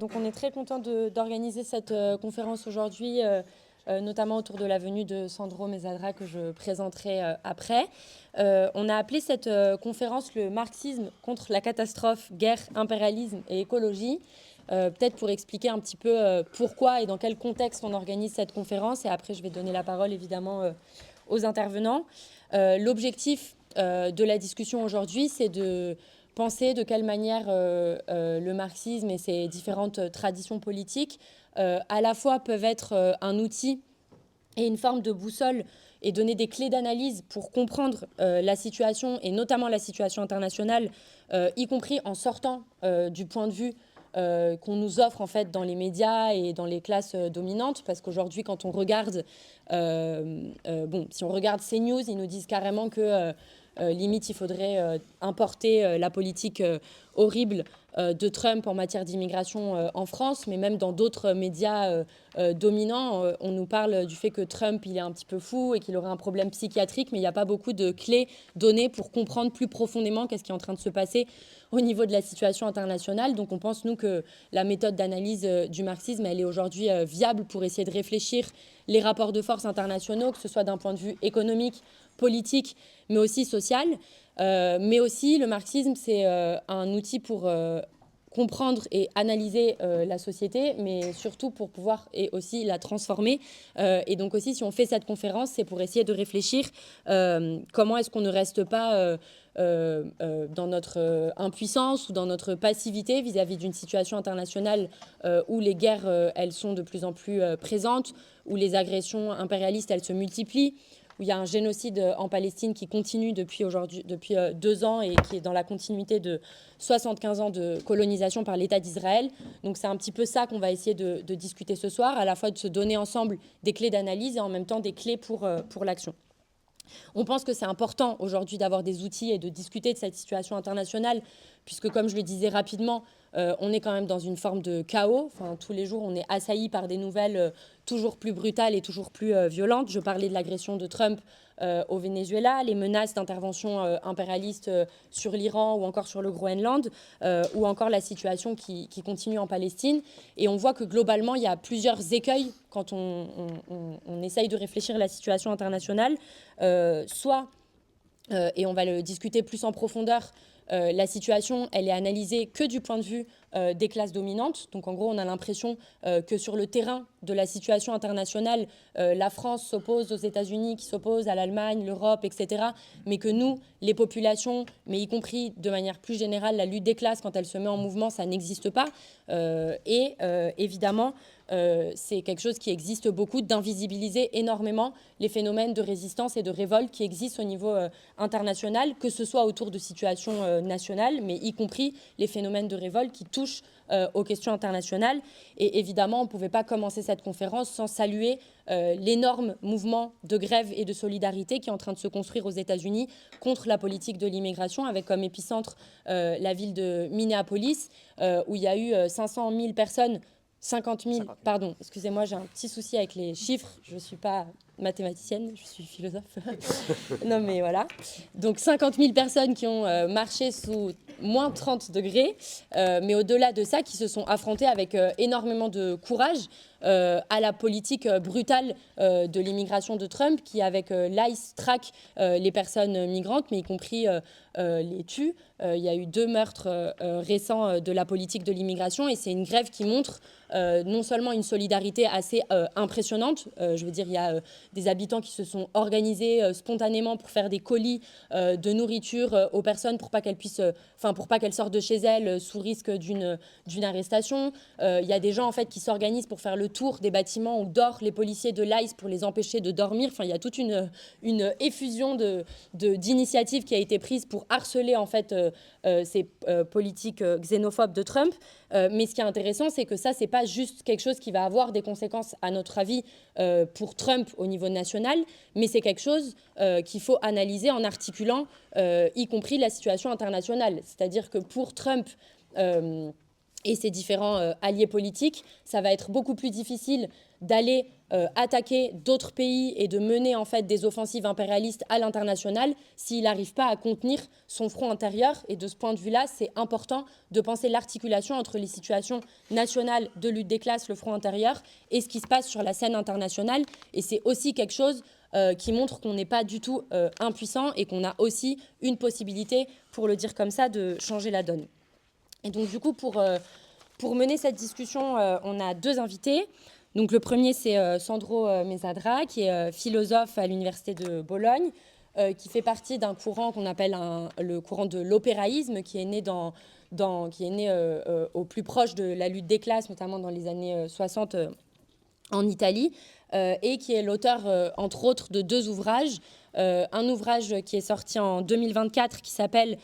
Donc on est très content d'organiser cette conférence aujourd'hui, notamment autour de la venue de Sandro Mezzadra que je présenterai après. On a appelé cette conférence le marxisme contre la catastrophe, guerre, impérialisme et écologie. Peut-être pour expliquer un petit peu pourquoi et dans quel contexte on organise cette conférence. Et après, je vais donner la parole évidemment aux intervenants. L'objectif de la discussion aujourd'hui, c'est de penser de quelle manière le marxisme et ses différentes traditions politiques à la fois peuvent être un outil et une forme de boussole et donner des clés d'analyse pour comprendre la situation et notamment la situation internationale, y compris en sortant du point de vue qu'on nous offre en fait dans les médias et dans les classes dominantes, parce qu'aujourd'hui quand on regarde, si on regarde CNews, ils nous disent carrément que limite il faudrait importer la politique horrible de Trump en matière d'immigration en France, mais même dans d'autres médias dominants, on nous parle du fait que Trump il est un petit peu fou et qu'il aurait un problème psychiatrique, mais il n'y a pas beaucoup de clés données pour comprendre plus profondément qu'est-ce qui est en train de se passer au niveau de la situation internationale. Donc on pense, nous, que la méthode d'analyse du marxisme, elle est aujourd'hui viable pour essayer de réfléchir les rapports de force internationaux, que ce soit d'un point de vue économique, politique, mais aussi social. Mais aussi, le marxisme, c'est un outil pour comprendre et analyser la société, mais surtout pour pouvoir et aussi la transformer. Et donc aussi, si on fait cette conférence, c'est pour essayer de réfléchir comment est-ce qu'on ne reste pas dans notre impuissance ou dans notre passivité vis-à-vis d'une situation internationale où les guerres, elles sont de plus en plus présentes, où les agressions impérialistes, elles se multiplient, où il y a un génocide en Palestine qui continue depuis 2 ans et qui est dans la continuité de 75 ans de colonisation par l'État d'Israël. Donc c'est un petit peu ça qu'on va essayer de discuter ce soir, à la fois de se donner ensemble des clés d'analyse et en même temps des clés pour l'action. On pense que c'est important aujourd'hui d'avoir des outils et de discuter de cette situation internationale, puisque comme je le disais rapidement, on est quand même dans une forme de chaos. Enfin, tous les jours, on est assailli par des nouvelles toujours plus brutales et toujours plus violentes. Je parlais de l'agression de Trump au Venezuela, les menaces d'intervention impérialiste sur l'Iran ou encore sur le Groenland, ou encore la situation qui continue en Palestine. Et on voit que globalement, il y a plusieurs écueils quand on essaye de réfléchir à la situation internationale. Soit, et on va le discuter plus en profondeur, la situation, elle est analysée que du point de vue des classes dominantes. Donc en gros, on a l'impression que sur le terrain de la situation internationale, la France s'oppose aux États-Unis, qui s'oppose à l'Allemagne, l'Europe, etc. Mais que nous, les populations, mais y compris de manière plus générale, la lutte des classes, quand elle se met en mouvement, ça n'existe pas. Évidemment, c'est quelque chose qui existe beaucoup, d'invisibiliser énormément les phénomènes de résistance et de révolte qui existent au niveau international, que ce soit autour de situations nationales, mais y compris les phénomènes de révolte qui touchent aux questions internationales. Et évidemment, on ne pouvait pas commencer cette conférence sans saluer l'énorme mouvement de grève et de solidarité qui est en train de se construire aux États-Unis contre la politique de l'immigration, avec comme épicentre la ville de Minneapolis, où il y a eu 500 000 personnes 50 000, pardon, excusez-moi, j'ai un petit souci avec les chiffres, je ne suis pas mathématicienne, je suis philosophe. Non mais voilà. Donc 50 000 personnes qui ont marché sous moins 30 degrés, mais au-delà de ça, qui se sont affrontées avec énormément de courage à la politique brutale de l'immigration de Trump, qui avec l'ICE traque les personnes migrantes, mais y compris les tue. Il y a eu 2 meurtres récents de la politique de l'immigration, et c'est une grève qui montre non seulement une solidarité assez impressionnante, je veux dire, il y a des habitants qui se sont organisés spontanément pour faire des colis de nourriture aux personnes pour pas qu'elles puissent, pour pas qu'elles sortent de chez elles sous risque d'une arrestation. Il y a des gens en fait qui s'organisent pour faire le tour des bâtiments où dorment les policiers de l'ICE pour les empêcher de dormir. Enfin, il y a toute une effusion d'initiatives qui a été prise pour harceler en fait ces politiques xénophobes de Trump. Mais ce qui est intéressant, c'est que ça, c'est pas juste quelque chose qui va avoir des conséquences, à notre avis, pour Trump au niveau national, mais c'est quelque chose qu'il faut analyser en articulant, y compris la situation internationale. C'est-à-dire que pour Trump et ses différents alliés politiques, ça va être beaucoup plus difficile d'aller attaquer d'autres pays et de mener en fait des offensives impérialistes à l'international s'il n'arrive pas à contenir son front intérieur. Et de ce point de vue-là, c'est important de penser l'articulation entre les situations nationales de lutte des classes, le front intérieur, et ce qui se passe sur la scène internationale. Et c'est aussi quelque chose qui montre qu'on n'est pas du tout impuissant et qu'on a aussi une possibilité, pour le dire comme ça, de changer la donne. Et donc du coup, pour mener cette discussion, on a deux invités. Donc le premier, c'est Sandro Mesadra, qui est philosophe à l'Université de Bologne, qui fait partie d'un courant qu'on appelle le courant de l'opéraïsme, qui est né, au plus proche de la lutte des classes, notamment dans les années 60 en Italie, et qui est l'auteur, entre autres, de deux ouvrages. Un ouvrage qui est sorti en 2024 qui s'appelle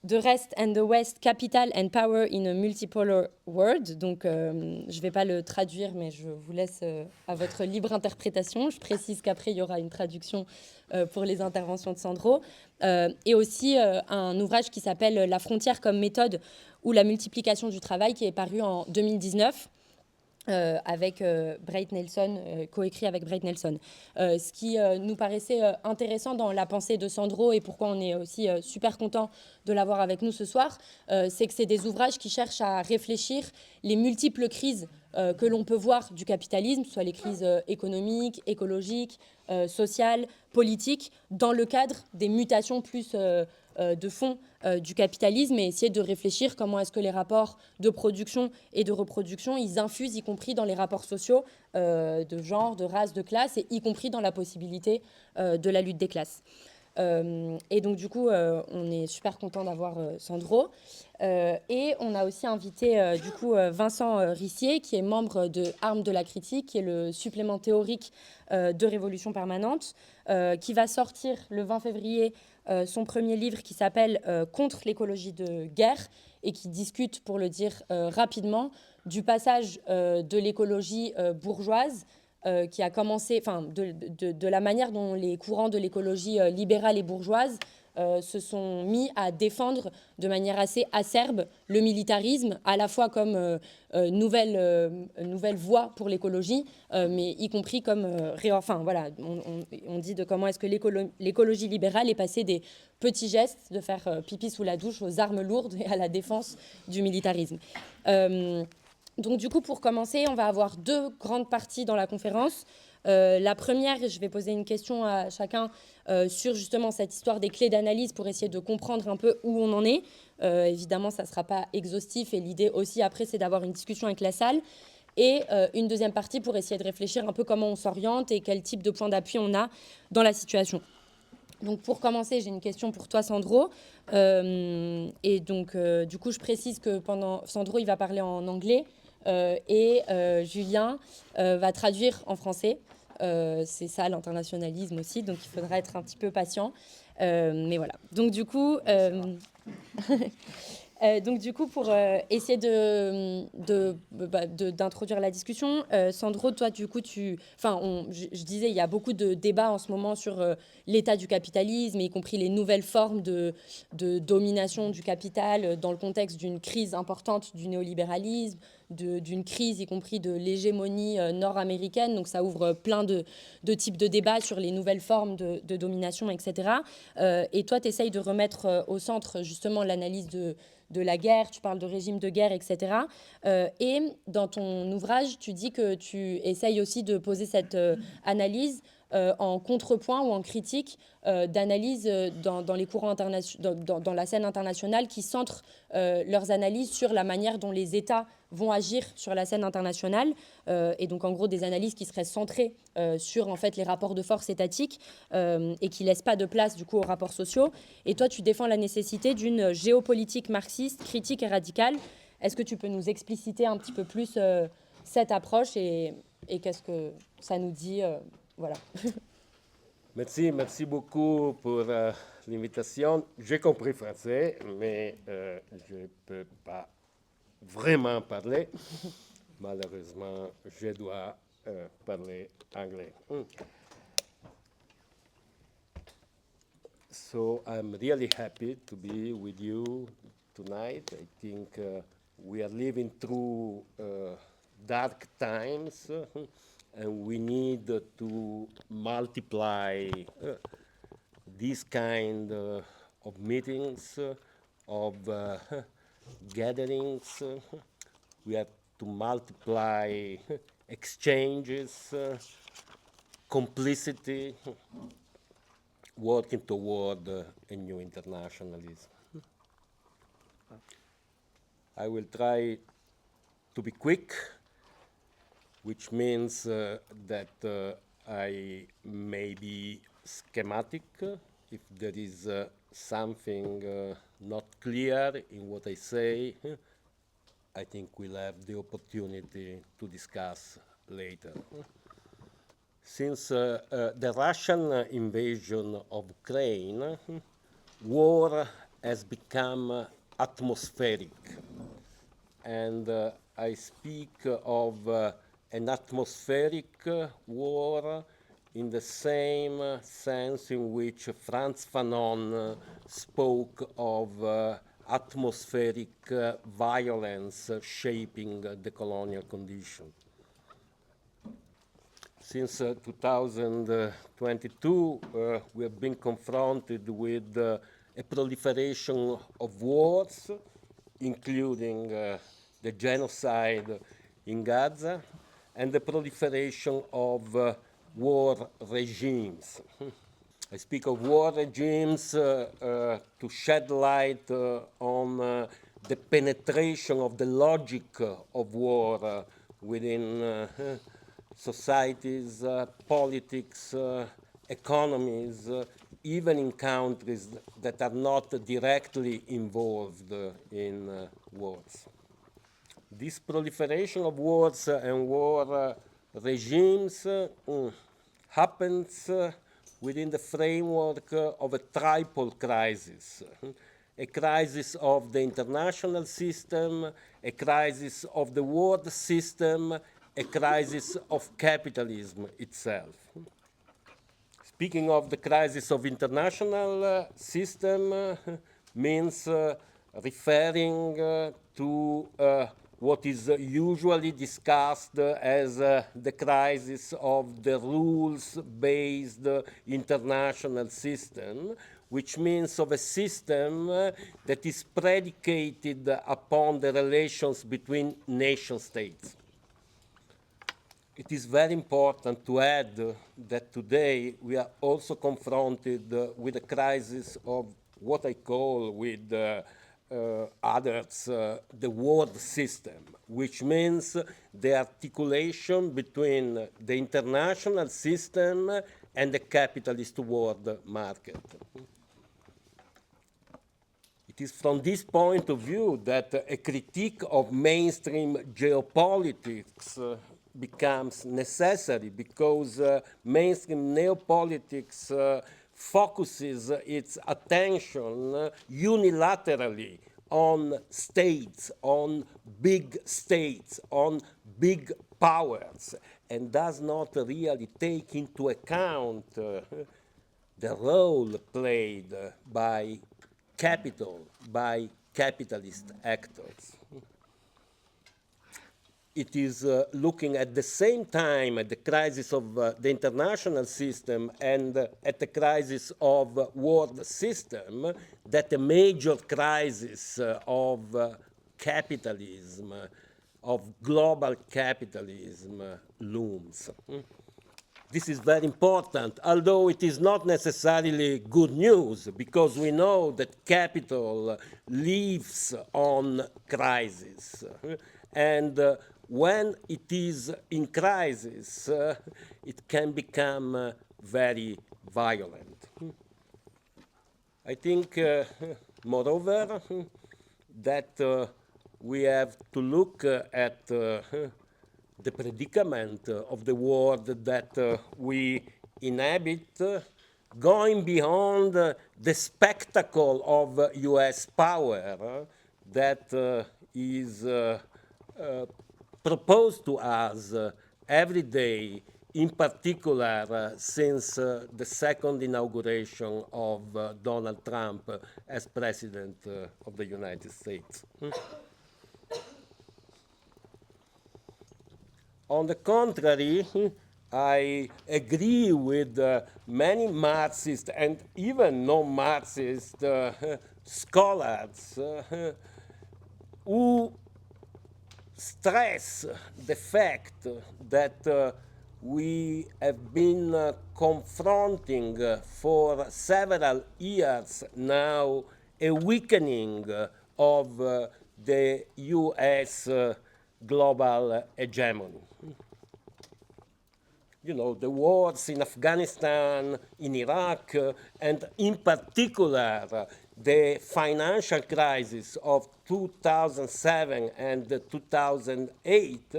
The Rest and the West, Capital and Power in a Multipolar World. Donc, je ne vais pas le traduire, mais je vous laisse à votre libre interprétation. Je précise qu'après, il y aura une traduction pour les interventions de Sandro. Et aussi un ouvrage qui s'appelle La frontière comme méthode ou la multiplication du travail, qui est paru en 2019. Avec Breit Nelson, coécrit avec Breit Nelson. Ce qui nous paraissait intéressant dans la pensée de Sandro et pourquoi on est aussi super content de l'avoir avec nous ce soir, c'est que c'est des ouvrages qui cherchent à réfléchir les multiples crises que l'on peut voir du capitalisme, soit les crises économiques, écologiques, sociales, politiques, dans le cadre des mutations plus de fond du capitalisme, et essayer de réfléchir comment est-ce que les rapports de production et de reproduction, ils infusent, y compris dans les rapports sociaux de genre, de race, de classe, et y compris dans la possibilité de la lutte des classes. Et donc du coup, on est super content d'avoir Sandro. Et on a aussi invité du coup Vincent Rissier, qui est membre de Armes de la critique, qui est le supplément théorique de Révolution permanente, qui va sortir le 20 février son premier livre qui s'appelle Contre l'écologie de guerre, et qui discute, pour le dire rapidement, du passage de l'écologie bourgeoise qui a commencé, enfin, de la manière dont les courants de l'écologie libérale et bourgeoise se sont mis à défendre de manière assez acerbe le militarisme, à la fois comme nouvelle voie pour l'écologie, mais y compris comme enfin voilà, on dit de comment est-ce que l'écologie libérale est passée des petits gestes, de faire pipi sous la douche, aux armes lourdes et à la défense du militarisme. Donc du coup, pour commencer, on va avoir deux grandes parties dans la conférence. La première, je vais poser une question à chacun sur justement cette histoire des clés d'analyse pour essayer de comprendre un peu où on en est. Évidemment, ça ne sera pas exhaustif, et l'idée aussi après, c'est d'avoir une discussion avec la salle. Et une deuxième partie pour essayer de réfléchir un peu comment on s'oriente et quel type de point d'appui on a dans la situation. Donc pour commencer, j'ai une question pour toi, Sandro. Et donc du coup, je précise que Sandro, il va parler en anglais et Julien va traduire en français. C'est ça l'internationalisme aussi, donc il faudra être un petit peu patient. Mais voilà. Donc du coup, pour essayer d'introduire la discussion, Sandro, toi, du coup, je disais, il y a beaucoup de débats en ce moment sur l'état du capitalisme, y compris les nouvelles formes de domination du capital dans le contexte d'une crise importante du néolibéralisme, d'une crise, y compris de l'hégémonie nord-américaine. Donc, ça ouvre plein de types de débats sur les nouvelles formes de domination, etc. Et toi, tu essayes de remettre au centre, justement, l'analyse de la guerre, tu parles de régime de guerre, etc. Et dans ton ouvrage, tu dis que tu essayes aussi de poser cette analyse en contrepoint ou en critique d'analyse dans les courants internationaux, dans la scène internationale, qui centrent leurs analyses sur la manière dont les États vont agir sur la scène internationale, et donc en gros des analyses qui seraient centrées sur en fait les rapports de force étatiques et qui laissent pas de place du coup aux rapports sociaux. Et toi, tu défends la nécessité d'une géopolitique marxiste, critique et radicale. Est-ce que tu peux nous expliciter un petit peu plus cette approche et qu'est-ce que ça nous dit voilà. Merci beaucoup pour l'invitation. J'ai compris français, mais je ne peux pas vraiment parler. Malheureusement, je dois parler anglais. So I'm really happy to be with you tonight. I think we are living through dark times and we need to multiply this kind of meetings, of gatherings. We have to multiply exchanges, complicity, working toward a new internationalism. I will try to be quick, which means that I may be schematic if there is something not clear in what I say. I think we'll have the opportunity to discuss later. Since the Russian invasion of Ukraine, war has become atmospheric. And I speak of an atmospheric war in the same sense in which Frantz Fanon spoke of atmospheric violence shaping the colonial condition. Since 2022, we have been confronted with a proliferation of wars, including the genocide in Gaza, and the proliferation of war regimes. I speak of war regimes to shed light on the penetration of the logic of war within societies, politics, economies, even in countries that are not directly involved in wars. This proliferation of wars and war regimes happens within the framework of a triple crisis. A crisis of the international system, a crisis of the world system, a crisis of capitalism itself. Speaking of the crisis of international system means referring to what is usually discussed as the crisis of the rules-based international system, which means of a system that is predicated upon the relations between nation states. It is very important to add that today we are also confronted with a crisis of what I call with others the world system, which means the articulation between the international system and the capitalist world market. It is from this point of view that a critique of mainstream geopolitics becomes necessary, because mainstream neopolitics focuses its attention unilaterally on states, on big powers, and does not really take into account the role played by capital, by capitalist actors. It is looking at the same time at the crisis of the international system and at the crisis of world system that a major crisis of capitalism, of global capitalism looms. This is very important, although it is not necessarily good news, because we know that capital lives on crisis. And when it is in crisis, it can become very violent. I think, moreover, that we have to look at the predicament of the world that we inhabit, going beyond the spectacle of US power that is proposed to us every day, in particular since the second inauguration of Donald Trump as President of the United States. On the contrary, I agree with many Marxist and even non-Marxist scholars who stress the fact that we have been confronting for several years now a weakening of the US global hegemony. You know, the wars in Afghanistan, in Iraq, and in particular, the financial crisis of 2007 and 2008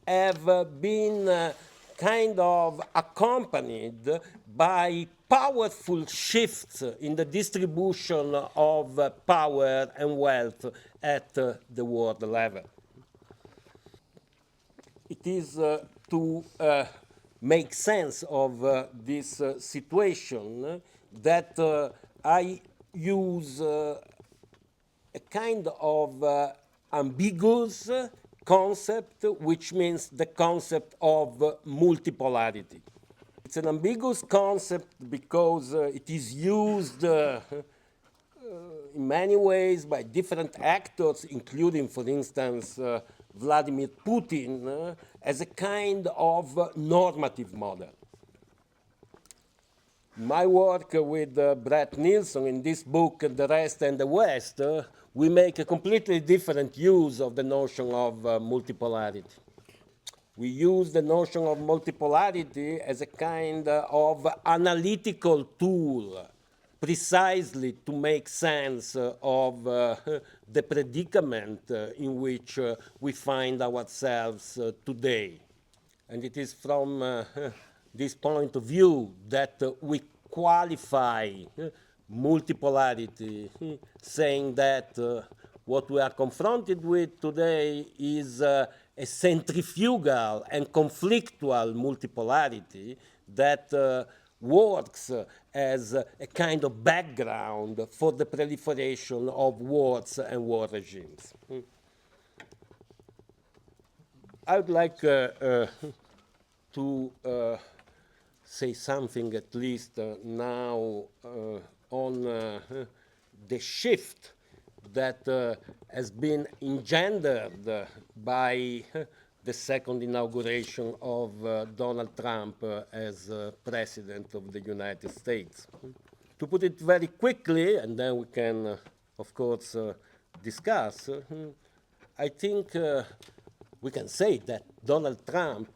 have been kind of accompanied by powerful shifts in the distribution of power and wealth at the world level. It is to make sense of this situation that I use a kind of ambiguous concept, which means the concept of multipolarity. It's an ambiguous concept because it is used in many ways by different actors, including, for instance, Vladimir Putin, as a kind of normative model. My work with Brett Nielsen in this book, The Rest and the West, we make a completely different use of the notion of multipolarity. We use the notion of multipolarity as a kind of analytical tool precisely to make sense of the predicament in which we find ourselves today. And it is from this point of view that we qualify multipolarity, saying that what we are confronted with today is a centrifugal and conflictual multipolarity that works as a kind of background for the proliferation of wars and war regimes. I would like to say something at least now on the shift that has been engendered by the second inauguration of Donald Trump as President of the United States. To put it very quickly, and then we can, of course, discuss, I think we can say that Donald Trump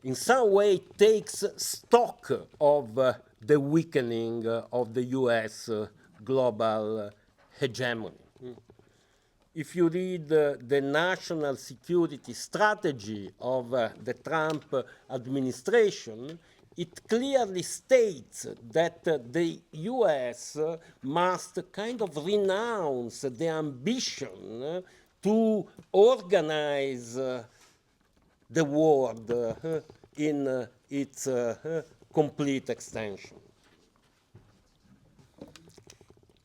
in some way takes stock of the weakening of the US global hegemony. If you read the national security strategy of the Trump administration, it clearly states that the US must kind of renounce the ambition to organize the world in its complete extension.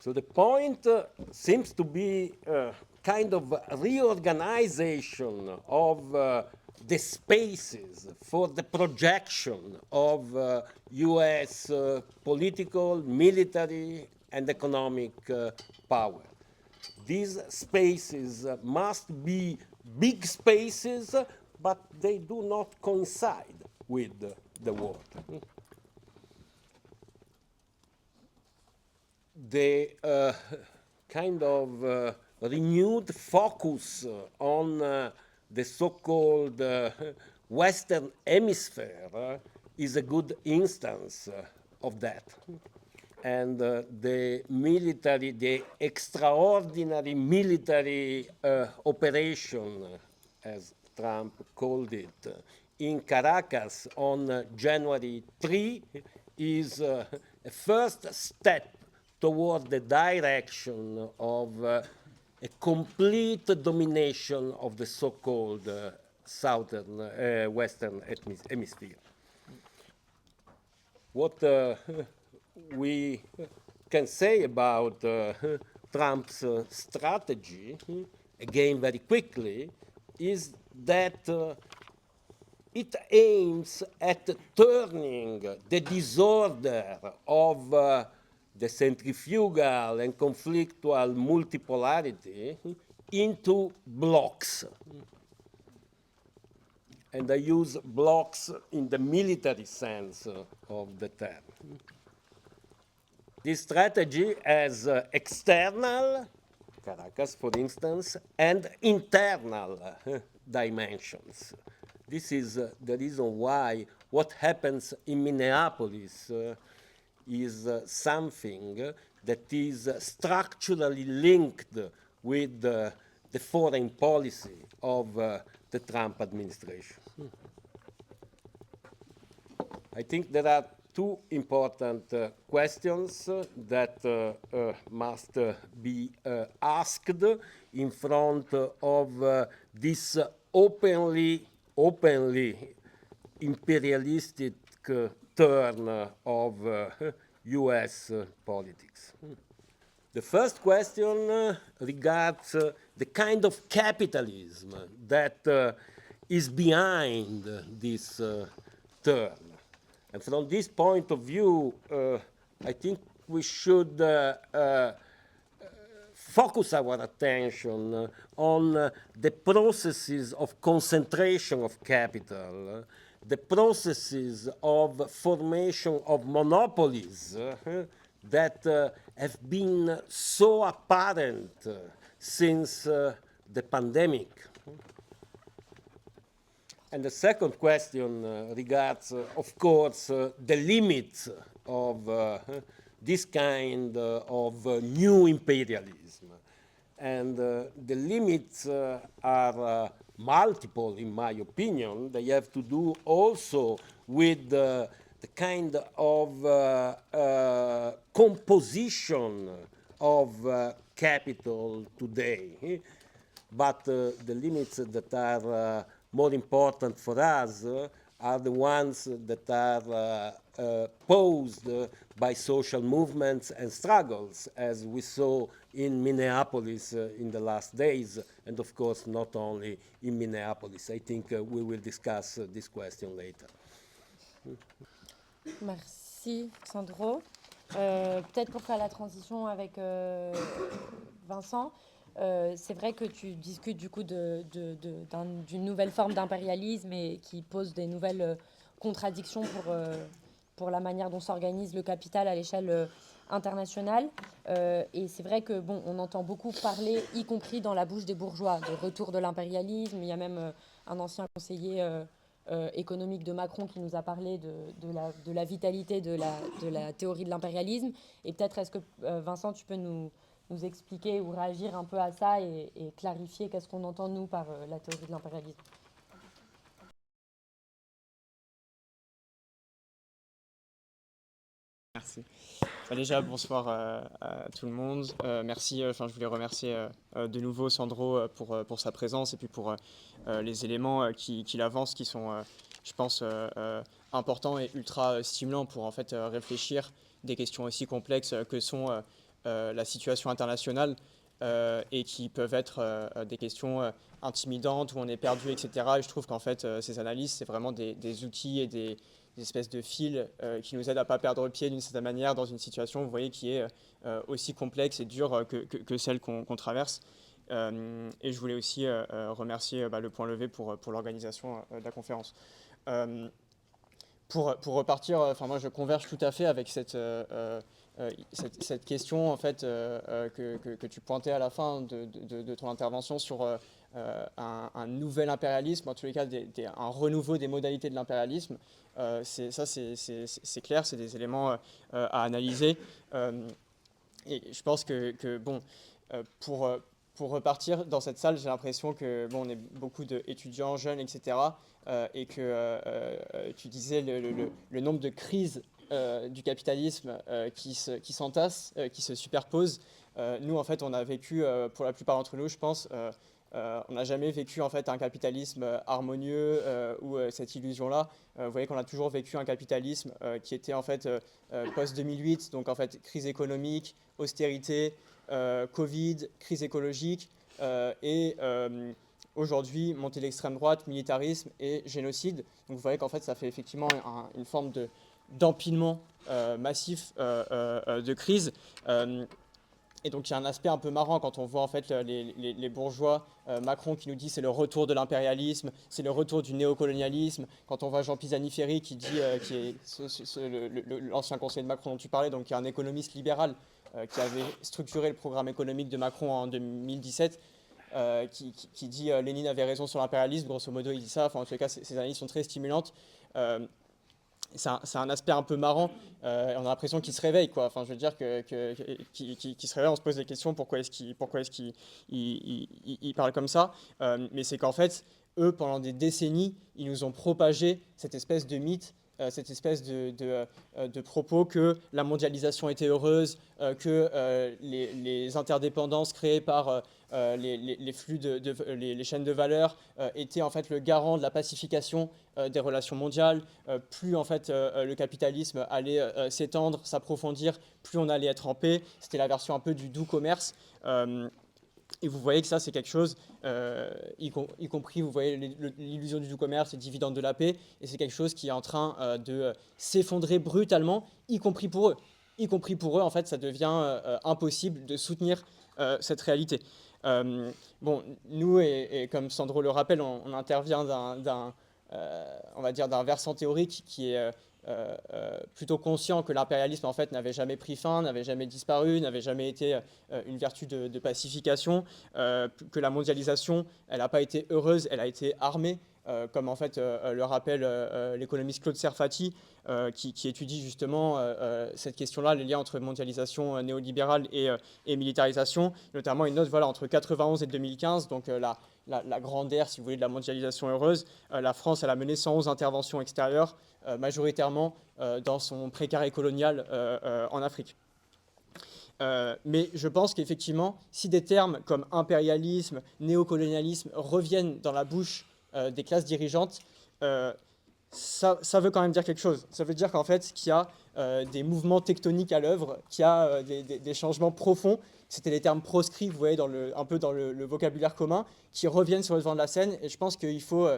So the point seems to be kind of reorganization of the spaces for the projection of US political, military, and economic power. These spaces must be big spaces, but they do not coincide with the world. The kind of renewed focus on the so-called Western Hemisphere is a good instance of that. And the military, the extraordinary military operation, as Trump called it, in Caracas on January 3 is a first step toward the direction of a complete domination of the so-called southern, western hemisphere. What we can say about Trump's strategy, again very quickly, is that it aims at turning the disorder of the centrifugal and conflictual multipolarity into blocks. And I use blocks in the military sense of the term. This strategy has external, Caracas for instance, and internal dimensions. This is the reason why what happens in Minneapolis is something that is structurally linked with the foreign policy of the Trump administration. I think there are two important questions that must be asked in front of this openly imperialistic turn of US politics. The first question regards the kind of capitalism that is behind this turn. And from this point of view, I think we should focus our attention on the processes of concentration of capital, the processes of formation of monopolies that have been so apparent since the pandemic. And the second question regards, of course, the limits of this kind of new imperialism. And the limits are multiple, in my opinion. They have to do also with the kind of composition of capital today. But the limits that are more important for us are the ones that are posed by social movements and struggles, as we saw in Minneapolis in the last days, and of course not only in Minneapolis. I think we will discuss this question later. Merci Sandro. Peut-être pour faire la transition avec Vincent, c'est vrai que tu discutes du coup d'une nouvelle forme d'impérialisme et qui pose des nouvelles contradictions pour la manière dont s'organise le capital à l'échelle internationale. Et c'est vrai que bon, on entend beaucoup parler, y compris dans la bouche des bourgeois, de retour de l'impérialisme. Il y a même un ancien conseiller économique de Macron qui nous a parlé de la vitalité de la théorie de l'impérialisme. Et peut-être est-ce que Vincent, tu peux nous expliquer ou réagir un peu à ça et clarifier qu'est-ce qu'on entend nous par la théorie de l'impérialisme. Merci. Déjà, bonsoir à tout le monde. Merci. Je voulais remercier de nouveau Sandro pour sa présence et puis pour les éléments qu'il avance qui sont, je pense, importants et ultra stimulants pour en fait réfléchir des questions aussi complexes que sont la situation internationale et qui peuvent être des questions intimidantes où on est perdu, etc. Et je trouve qu'en fait, ces analyses, c'est vraiment des outils et des espèces de fils qui nous aident à ne pas perdre le pied d'une certaine manière dans une situation, vous voyez, qui est aussi complexe et dure que celle qu'on traverse. Et je voulais aussi remercier le Point Levé pour l'organisation de la conférence. Pour repartir, moi je converge tout à fait avec cette question en fait, que tu pointais à la fin de ton intervention sur un nouvel impérialisme, en tous les cas un renouveau des modalités de l'impérialisme. C'est clair, c'est des éléments à analyser. Et je pense que bon, pour repartir dans cette salle, j'ai l'impression que bon, on est beaucoup d'étudiants jeunes, etc. Et que tu disais le nombre de crises du capitalisme qui s'entassent, qui se superposent. Nous, en fait, on a vécu, pour la plupart d'entre nous, je pense, on n'a jamais vécu en fait un capitalisme harmonieux ou cette illusion-là. Vous voyez qu'on a toujours vécu un capitalisme qui était en fait post-2008, donc en fait crise économique, austérité, Covid, crise écologique et aujourd'hui, montée de l'extrême droite, militarisme et génocide. Donc vous voyez qu'en fait, ça fait effectivement une forme d'empilement massif de crise. Et donc il y a un aspect un peu marrant quand on voit en fait les bourgeois, Macron qui nous dit c'est le retour de l'impérialisme, c'est le retour du néocolonialisme. Quand on voit Jean Pisani-Ferry qui dit, qui est l'ancien conseiller de Macron dont tu parlais, donc qui est un économiste libéral qui avait structuré le programme économique de Macron en 2017, qui dit Lénine avait raison sur l'impérialisme, grosso modo il dit ça, enfin en tout cas ces analyses sont très stimulantes. C'est un aspect un peu marrant, on a l'impression qu'il se réveille, quoi. Enfin, je veux dire qu'il se réveille, on se pose des questions, pourquoi est-ce qu'il il parle comme ça, mais c'est qu'en fait, eux, pendant des décennies, ils nous ont propagé cette espèce de mythe, cette espèce de propos que la mondialisation était heureuse, que les interdépendances créées par les flux les chaînes de valeur étaient en fait le garant de la pacification des relations mondiales. Plus en fait le capitalisme allait s'étendre, s'approfondir, plus on allait être en paix. C'était la version un peu du doux commerce. Et vous voyez que ça, c'est quelque chose, y compris, vous voyez l'illusion du doux commerce, les dividendes de la paix, et c'est quelque chose qui est en train de s'effondrer brutalement, y compris pour eux. Y compris pour eux, en fait, ça devient impossible de soutenir cette réalité. Bon, nous, et comme Sandro le rappelle, on intervient on va dire d'un versant théorique qui est plutôt conscient que l'impérialisme en fait n'avait jamais pris fin, n'avait jamais disparu, n'avait jamais été une vertu de pacification, que la mondialisation, elle n'a pas été heureuse, elle a été armée, comme en fait le rappelle l'économiste Claude Serfati, qui étudie justement cette question-là, les liens entre mondialisation néolibérale et militarisation. Notamment, il note voilà, entre 91 et 2015, donc la grande ère, si vous voulez, de la mondialisation heureuse, la France elle a mené 111 interventions extérieures, majoritairement dans son précaré colonial en Afrique. Mais je pense qu'effectivement, si des termes comme impérialisme, néocolonialisme reviennent dans la bouche des classes dirigeantes, ça veut quand même dire quelque chose. Ça veut dire qu'en fait, qu'il y a des mouvements tectoniques à l'œuvre, qu'il y a des changements profonds. C'était les termes proscrits, vous voyez, un peu dans le vocabulaire commun, qui reviennent sur le devant de la scène. Et je pense qu'il faut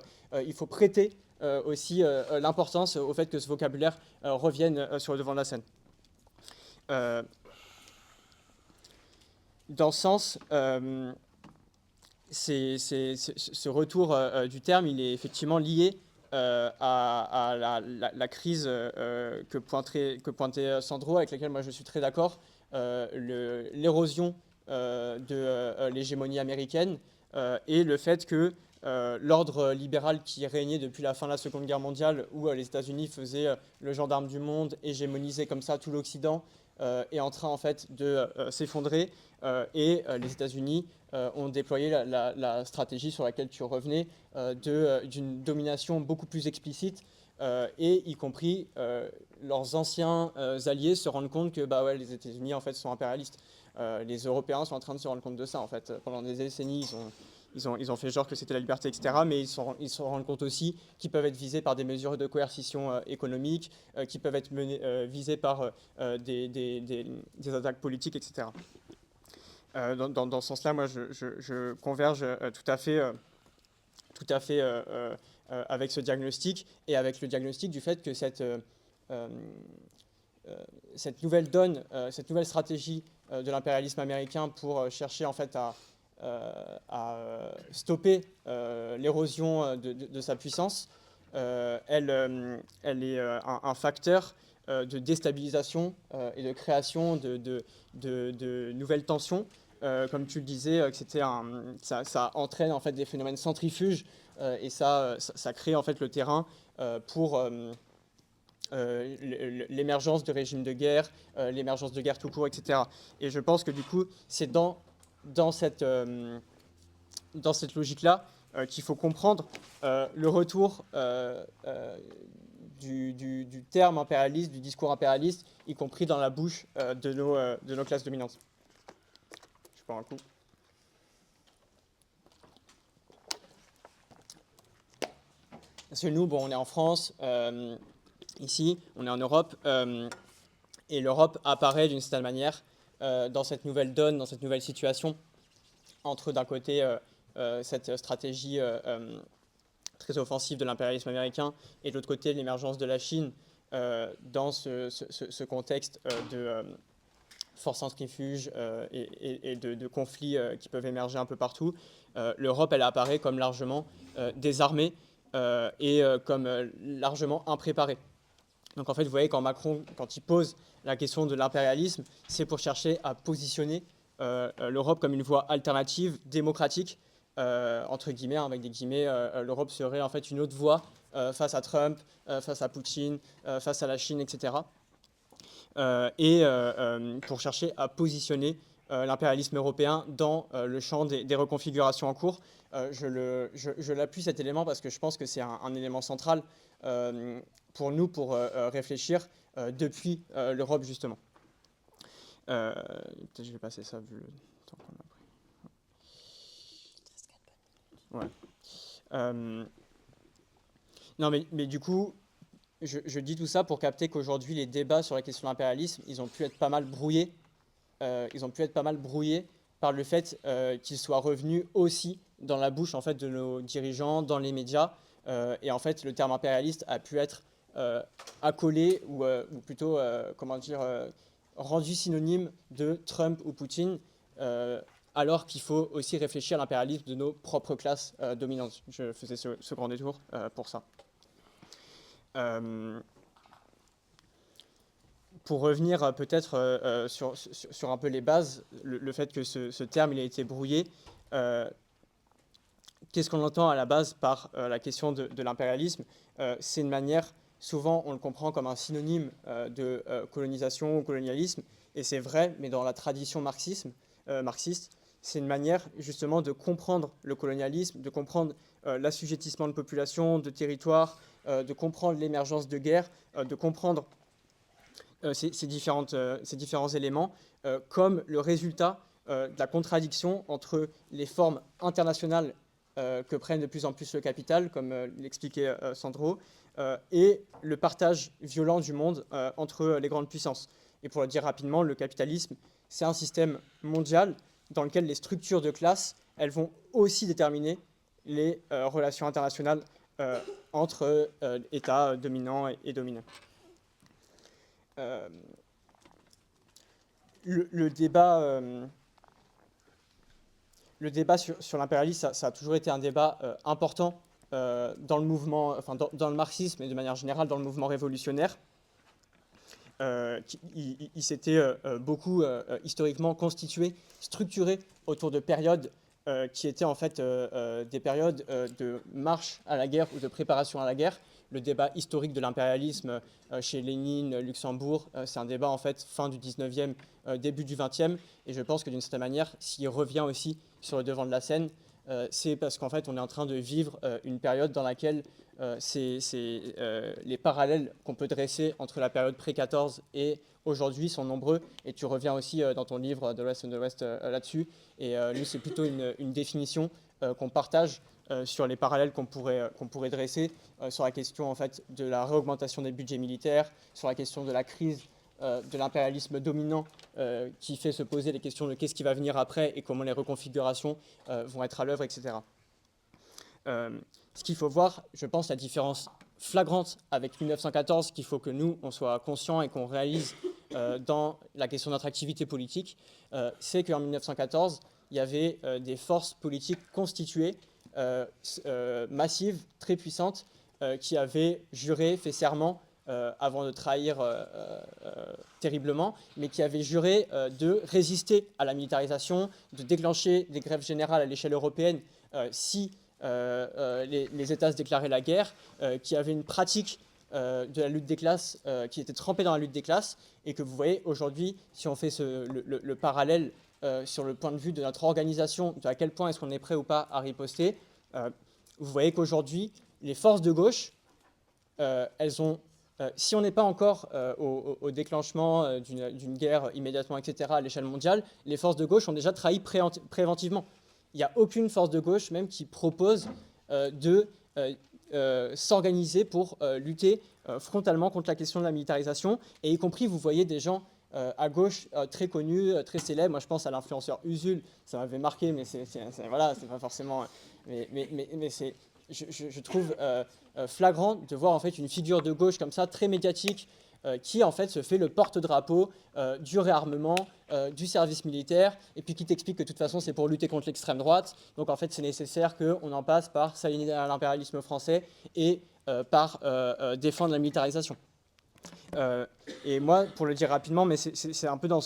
prêter aussi l'importance au fait que ce vocabulaire revienne sur le devant de la scène. Dans ce sens, ce retour du terme, il est effectivement lié à la crise que pointait Sandro, avec laquelle moi je suis très d'accord, l'érosion de l'hégémonie américaine et le fait que l'ordre libéral qui régnait depuis la fin de la Seconde Guerre mondiale, où les États-Unis faisaient le gendarme du monde, hégémonisaient comme ça tout l'Occident, est en train en fait de s'effondrer, et les États-Unis ont déployé la stratégie sur laquelle tu revenais, d'une domination beaucoup plus explicite, et y compris leurs anciens alliés se rendent compte que bah ouais, les États-Unis en fait sont impérialistes. Les Européens sont en train de se rendre compte de ça en fait. Pendant des décennies, ils ont fait genre que c'était la liberté, etc. Mais ils se rendent compte aussi qu'ils peuvent être visés par des mesures de coercition économique, qui peuvent être visés par des attaques politiques, etc. Dans ce sens-là, moi, je converge tout à fait avec ce diagnostic et avec le diagnostic du fait que cette nouvelle donne, cette nouvelle stratégie de l'impérialisme américain pour chercher en fait à stopper l'érosion de sa puissance, elle est un facteur de déstabilisation et de création de nouvelles tensions. Comme tu le disais, que ça entraîne en fait des phénomènes centrifuges et ça crée en fait le terrain pour l'émergence de régimes de guerre, l'émergence de guerre tout court, etc. Et je pense que du coup, c'est dans cette logique-là qu'il faut comprendre le retour du terme impérialiste, du discours impérialiste, y compris dans la bouche de nos classes dominantes. Je prends un coup. Parce que nous, bon, on est en France, ici, on est en Europe, et l'Europe apparaît d'une certaine manière dans cette nouvelle donne, dans cette nouvelle situation, entre d'un côté cette stratégie très offensive de l'impérialisme américain, et de l'autre côté l'émergence de la Chine dans ce contexte de force centrifuge et de conflits qui peuvent émerger un peu partout, l'Europe, elle apparaît comme largement désarmée et comme largement impréparée. Donc en fait, vous voyez, quand Macron, quand il pose la question de l'impérialisme, c'est pour chercher à positionner l'Europe comme une voie alternative, démocratique, entre guillemets, avec des guillemets, l'Europe serait en fait une autre voie face à Trump, face à Poutine, face à la Chine, etc. Pour chercher à positionner l'impérialisme européen dans le champ des reconfigurations en cours. Je l'appuie cet élément parce que je pense que c'est un élément central pour nous pour réfléchir depuis l'Europe, justement. Peut-être je vais passer ça vu le temps qu'on a pris. Ouais. Non, mais du coup, je dis tout ça pour capter qu'aujourd'hui, les débats sur la question de l'impérialisme, ils ont pu être pas mal brouillés. Par le fait qu'ils soient revenus aussi dans la bouche en fait, de nos dirigeants, dans les médias. Et en fait, le terme impérialiste a pu être accolé ou plutôt, rendu synonyme de Trump ou Poutine, alors qu'il faut aussi réfléchir à l'impérialisme de nos propres classes dominantes. Je faisais ce grand détour pour ça. Pour revenir peut-être sur un peu les bases, le fait que ce terme il a été brouillé, qu'est-ce qu'on entend à la base par la question de l'impérialisme? C'est une manière, souvent on le comprend comme un synonyme de colonisation ou colonialisme, et c'est vrai, mais dans la tradition marxiste, c'est une manière justement de comprendre le colonialisme, de comprendre l'assujettissement de population, de territoire, de comprendre l'émergence de guerres, de comprendre ces différents éléments comme le résultat de la contradiction entre les formes internationales que prennent de plus en plus le capital, comme l'expliquait Sandro, et le partage violent du monde entre les grandes puissances. Et pour le dire rapidement, le capitalisme, c'est un système mondial dans lequel les structures de classe, elles vont aussi déterminer les relations internationales entre États dominants et dominés. Le débat sur l'impérialisme, ça a toujours été un débat important dans le mouvement, enfin dans le marxisme et de manière générale dans le mouvement révolutionnaire. Il s'était beaucoup historiquement constitué, structuré autour de périodes qui étaient en fait des périodes de marche à la guerre ou de préparation à la guerre. Le débat historique de l'impérialisme chez Lénine, Luxembourg, c'est un débat en fait fin du 19e, début du 20e, et je pense que d'une certaine manière, s'il revient aussi sur le devant de la scène, c'est parce qu'en fait on est en train de vivre une période dans laquelle les parallèles qu'on peut dresser entre la période pré-14 et aujourd'hui sont nombreux, et tu reviens aussi dans ton livre The Rest and the West là-dessus, et nous c'est plutôt une définition qu'on partage sur les parallèles qu'on pourrait dresser sur la question en fait, de la réaugmentation des budgets militaires, sur la question de la crise de l'impérialisme dominant qui fait se poser les questions de qu'est-ce qui va venir après et comment les reconfigurations vont être à l'œuvre, etc. Ce qu'il faut voir, je pense, la différence flagrante avec 1914 qu'il faut que nous, on soit conscients et qu'on réalise dans la question de notre activité politique, c'est qu'en 1914, il y avait des forces politiques constituées massives, très puissantes, qui avaient juré, fait serment, avant de trahir terriblement, mais qui avaient juré de résister à la militarisation, de déclencher des grèves générales à l'échelle européenne si les États se déclaraient la guerre, qui avaient une pratique de la lutte des classes, qui était trempée dans la lutte des classes, et que vous voyez aujourd'hui, si on fait le parallèle sur le point de vue de notre organisation, de à quel point est-ce qu'on est prêt ou pas à riposter, vous voyez qu'aujourd'hui, les forces de gauche, elles ont, si on n'est pas encore au déclenchement d'une guerre immédiatement, etc., à l'échelle mondiale, les forces de gauche ont déjà trahi préventivement. Il n'y a aucune force de gauche même qui propose de s'organiser pour lutter frontalement contre la question de la militarisation, et y compris, vous voyez des gens à gauche très connus, très célèbres. Moi, je pense à l'influenceur Usul, ça m'avait marqué, mais voilà, c'est pas forcément. Mais je trouve flagrant de voir en fait une figure de gauche comme ça, très médiatique, qui en fait se fait le porte-drapeau du réarmement, du service militaire, et puis qui t'explique que de toute façon c'est pour lutter contre l'extrême droite. Donc en fait c'est nécessaire qu'on en passe par s'aligner à l'impérialisme français et par défendre la militarisation. Et moi, pour le dire rapidement, mais c'est un peu dans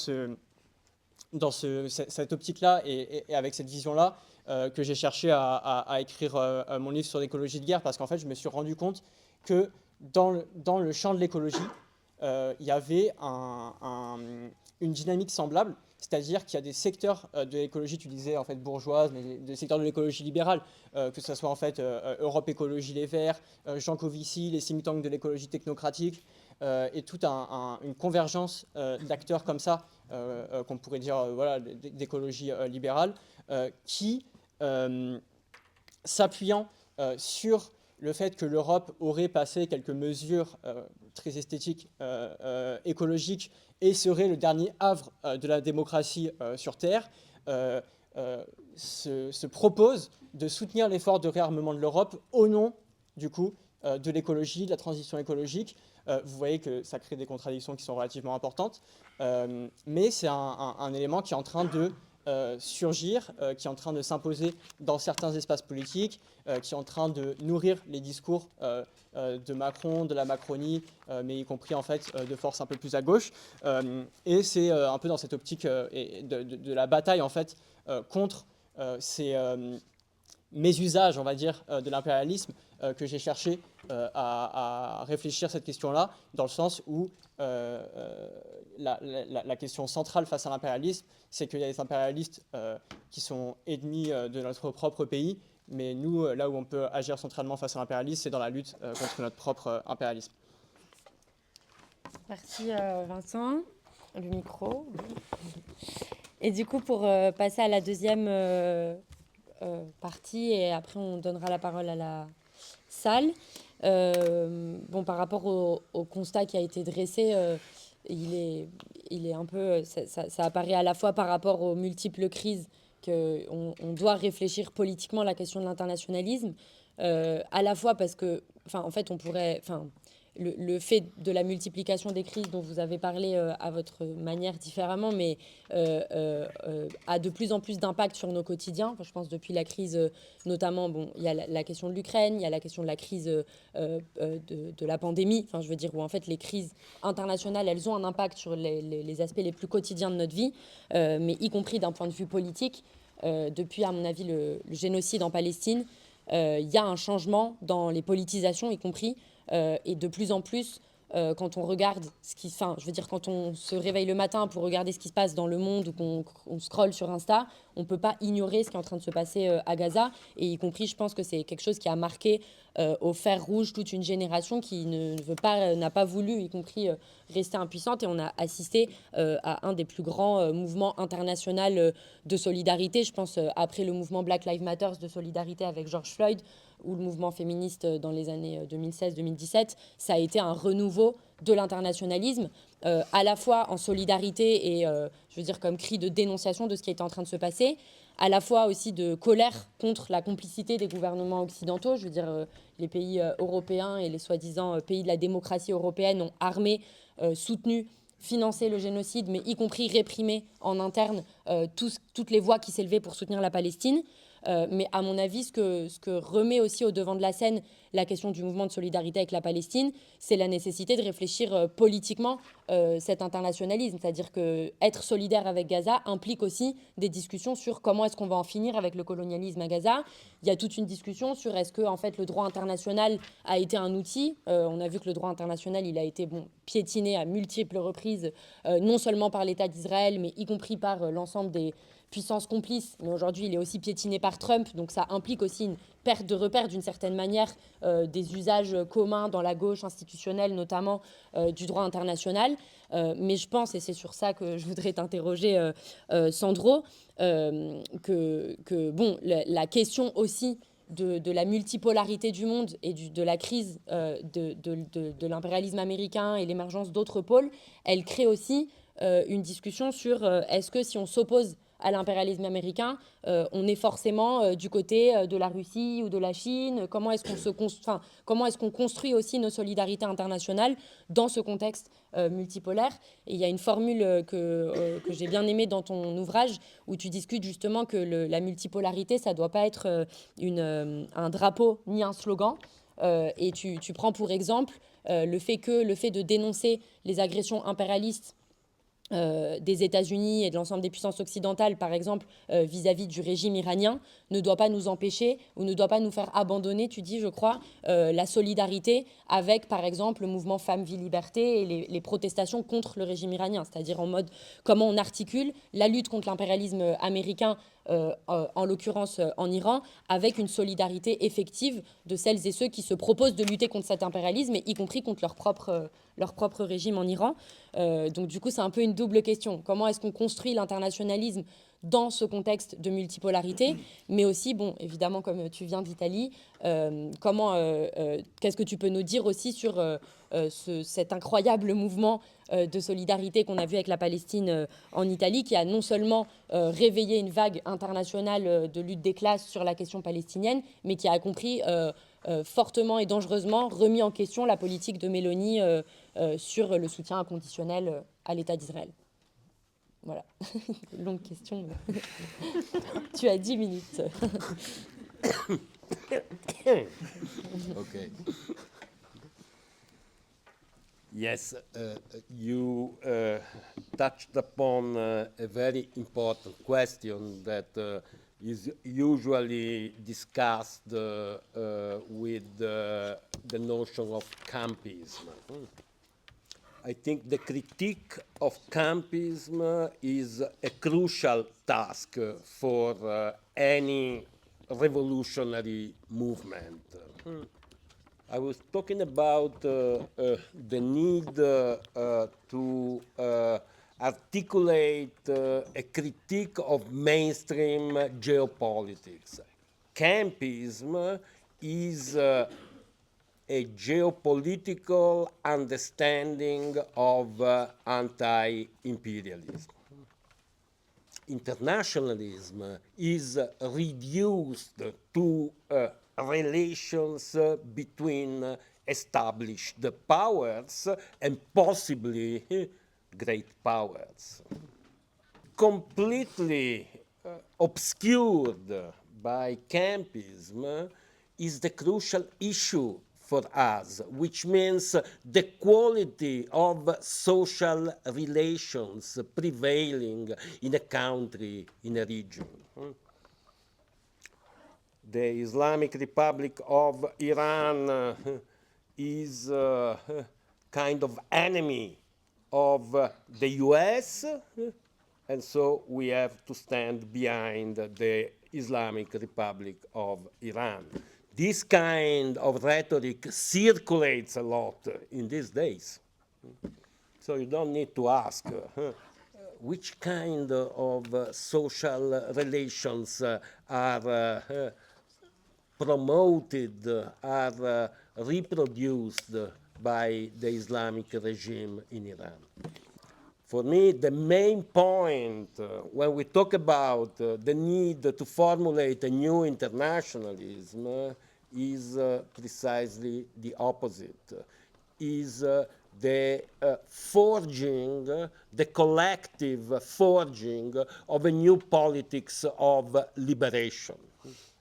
cette optique-là et avec cette vision-là que j'ai cherché à écrire mon livre sur l'écologie de guerre, parce qu'en fait je me suis rendu compte que dans le champ de l'écologie, il y avait une dynamique semblable, c'est-à-dire qu'il y a des secteurs de l'écologie, tu disais en fait bourgeoise, mais des secteurs de l'écologie libérale, que ce soit en fait Europe Écologie Les Verts, Jean Covici, les think tanks de l'écologie technocratique, et toute une convergence d'acteurs comme ça, qu'on pourrait dire voilà, d'écologie libérale, qui, s'appuyant sur le fait que l'Europe aurait passé quelques mesures très esthétiques, écologiques, et serait le dernier havre de la démocratie sur Terre, se propose de soutenir l'effort de réarmement de l'Europe au nom, du coup, de l'écologie, de la transition écologique. Vous voyez que ça crée des contradictions qui sont relativement importantes, mais c'est un élément qui est en train de surgir, qui est en train de s'imposer dans certains espaces politiques, qui est en train de nourrir les discours de Macron, de la Macronie, mais y compris en fait de forces un peu plus à gauche. Et c'est un peu dans cette optique de la bataille en fait contre ces mésusages, on va dire, de l'impérialisme, que j'ai cherché à réfléchir cette question-là, dans le sens où la question centrale face à l'impérialisme, c'est qu'il y a des impérialistes qui sont ennemis de notre propre pays, mais nous, là où on peut agir centralement face à l'impérialisme, c'est dans la lutte contre notre propre impérialisme. Merci Vincent. Le micro. Et du coup, pour passer à la deuxième partie, et après on donnera la parole à la salle. Bon, par rapport au constat qui a été dressé, il est un peu, ça apparaît à la fois par rapport aux multiples crises qu'on doit réfléchir politiquement la question de l'internationalisme, à la fois parce que, en fait, on pourrait, le fait de la multiplication des crises dont vous avez parlé à votre manière différemment, mais a de plus en plus d'impact sur nos quotidiens. Je pense depuis la crise, notamment, bon, il y a la question de l'Ukraine, il y a la question de la crise de la pandémie, je veux dire, où en fait les crises internationales, elles ont un impact sur les aspects les plus quotidiens de notre vie, mais y compris d'un point de vue politique. Depuis, à mon avis, le génocide en Palestine, il y a un changement dans les politisations, y compris, et de plus en plus, quand on regarde quand on se réveille le matin pour regarder ce qui se passe dans le monde ou qu'on scrolle sur Insta, on ne peut pas ignorer ce qui est en train de se passer à Gaza. Et y compris, je pense que c'est quelque chose qui a marqué au fer rouge toute une génération qui n'a pas voulu, y compris, rester impuissante. Et on a assisté à un des plus grands mouvements internationaux de solidarité. Je pense après le mouvement Black Lives Matter de solidarité avec George Floyd, ou le mouvement féministe dans les années 2016-2017, ça a été un renouveau de l'internationalisme, à la fois en solidarité et, je veux dire, comme cri de dénonciation de ce qui était en train de se passer, à la fois aussi de colère contre la complicité des gouvernements occidentaux. Je veux dire, les pays européens et les soi-disant pays de la démocratie européenne ont armé, soutenu, financé le génocide, mais y compris réprimé en interne toutes les voix qui s'élevaient pour soutenir la Palestine. Mais à mon avis, ce que remet aussi au devant de la scène la question du mouvement de solidarité avec la Palestine, c'est la nécessité de réfléchir politiquement cet internationalisme. C'est-à-dire qu'être solidaire avec Gaza implique aussi des discussions sur comment est-ce qu'on va en finir avec le colonialisme à Gaza. Il y a toute une discussion sur est-ce que en fait, le droit international a été un outil. On a vu que le droit international, il a été piétiné à multiples reprises, non seulement par l'État d'Israël, mais y compris par l'ensemble des puissance complice, mais aujourd'hui il est aussi piétiné par Trump, donc ça implique aussi une perte de repères d'une certaine manière des usages communs dans la gauche institutionnelle, notamment du droit international. Mais je pense, et c'est sur ça que je voudrais t'interroger, Sandro, que bon, la question aussi de la multipolarité du monde et de la crise de l'impérialisme américain et l'émergence d'autres pôles, elle crée aussi une discussion sur est-ce que si on s'oppose à l'impérialisme américain, on est forcément du côté de la Russie ou de la Chine. Comment est-ce qu'on construit aussi nos solidarités internationales dans ce contexte multipolaire. Et il y a une formule que j'ai bien aimée dans ton ouvrage où tu discutes justement que la multipolarité, ça ne doit pas être un drapeau ni un slogan. Et tu prends pour exemple le fait de dénoncer les agressions impérialistes des États-Unis et de l'ensemble des puissances occidentales, par exemple, vis-à-vis du régime iranien, ne doit pas nous empêcher ou ne doit pas nous faire abandonner, tu dis, je crois, la solidarité avec, par exemple, le mouvement Femmes, Vie, Liberté et les protestations contre le régime iranien. C'est-à-dire en mode comment on articule la lutte contre l'impérialisme américain, en l'occurrence en Iran, avec une solidarité effective de celles et ceux qui se proposent de lutter contre cet impérialisme, y compris contre leur propre régime en Iran. Donc du coup, c'est un peu une double question. Comment est-ce qu'on construit l'internationalisme dans ce contexte de multipolarité, mais aussi, bon, évidemment, comme tu viens d'Italie, qu'est-ce que tu peux nous dire aussi sur cet incroyable mouvement de solidarité qu'on a vu avec la Palestine en Italie, qui a non seulement réveillé une vague internationale de lutte des classes sur la question palestinienne, mais qui a compris fortement et dangereusement remis en question la politique de Meloni sur le soutien inconditionnel à l'État d'Israël. Voilà, longue question. Tu as 10 minutes. Okay. Yes, you touched upon a very important question that is usually discussed with the notion of campism. I think the critique of campism is a crucial task for any revolutionary movement. I was talking about the need to articulate a critique of mainstream geopolitics. Campism is a geopolitical understanding of anti-imperialism. Internationalism is reduced to relations between established powers and possibly great powers. Completely obscured by campism is the crucial issue for us, which means the quality of social relations prevailing in a country, in a region. The Islamic Republic of Iran is a kind of enemy of the US, and so we have to stand behind the Islamic Republic of Iran. This kind of rhetoric circulates a lot in these days. So you don't need to ask which kind of social relations are promoted, are reproduced by the Islamic regime in Iran. For me, the main point when we talk about the need to formulate a new internationalism is precisely the opposite, is the forging, the collective forging of a new politics of liberation.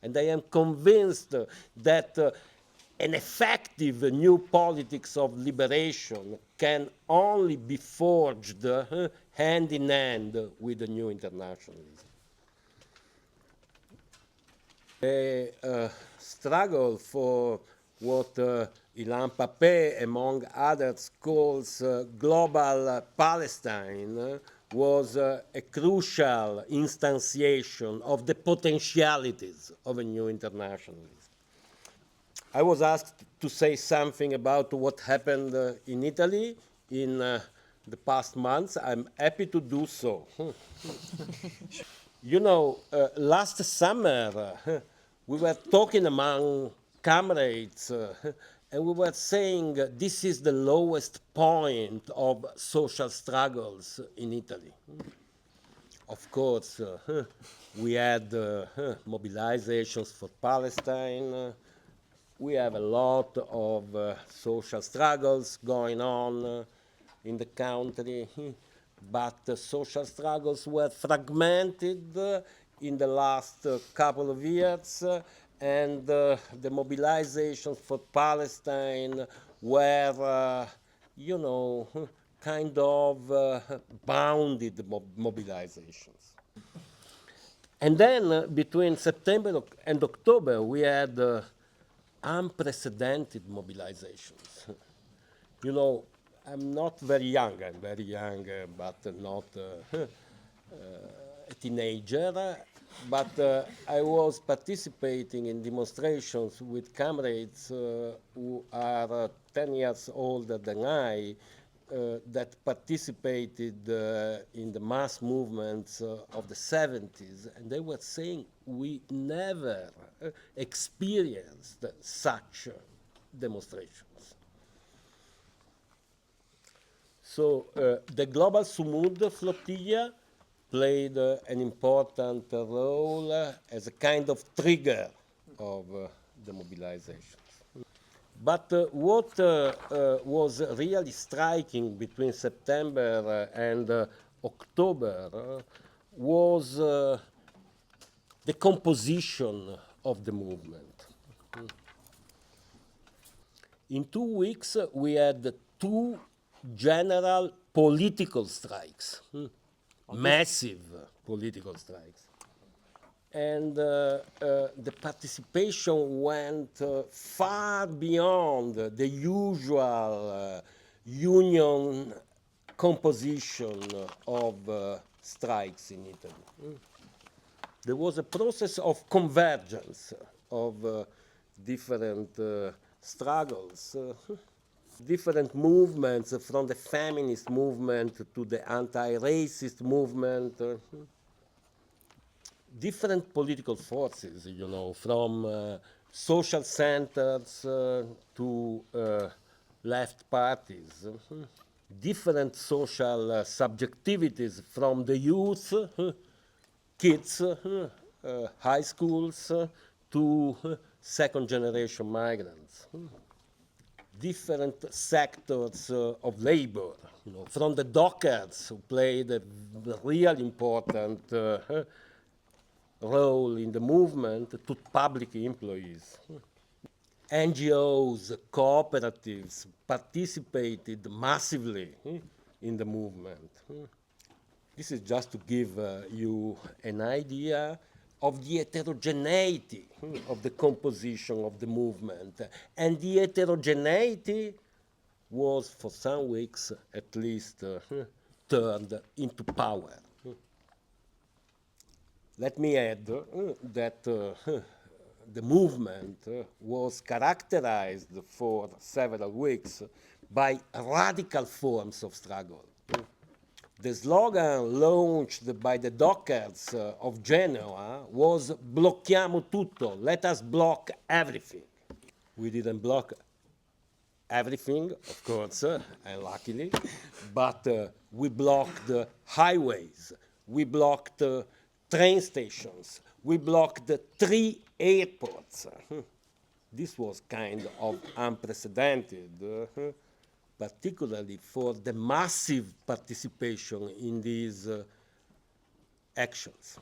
And I am convinced that an effective new politics of liberation can only be forged hand in hand with the new internationalism. The struggle for what Ilan Pappé, among others, calls global Palestine was a crucial instantiation of the potentialities of a new internationalism. I was asked to say something about what happened in Italy in the past months. I'm happy to do so. You know, last summer we were talking among comrades and we were saying this is the lowest point of social struggles in Italy. Of course, we had mobilizations for Palestine. We have a lot of social struggles going on in the country, but social struggles were fragmented in the last couple of years, and the mobilizations for Palestine were, you know, kind of bounded mobilizations. And then between September and October, we had unprecedented mobilizations. You know, I'm not very young, but not a teenager. But I was participating in demonstrations with comrades who are 10 years older than I, that participated in the mass movements of the 70s, and they were saying we never experienced such demonstrations. So the Global Sumud flotilla played an important role as a kind of trigger of the mobilization. But what was really striking between September and October was the composition of the movement. In 2 weeks, we had 2 general political strikes, massive political strikes. And the participation went far beyond the usual union composition of strikes in Italy. There was a process of convergence of different struggles, different movements, from the feminist movement to the anti-racist movement. Different political forces, you know, from social centers to left parties. Different social subjectivities from the youth, kids, high schools, to second generation migrants. Different sectors of labor, you know, from the dockers, who played a real important role in the movement, to public employees. NGOs, cooperatives participated massively in the movement. This is just to give you an idea of the heterogeneity of the composition of the movement. And the heterogeneity was, for some weeks at least, turned into power. Let me add that the movement was characterized for several weeks by radical forms of struggle. The slogan launched by the dockers of Genoa was "Blocchiamo tutto," let us block everything. We didn't block everything, of course, unluckily, but we blocked highways, we blocked train stations, we blocked 3 airports. This was kind of unprecedented, particularly for the massive participation in these actions.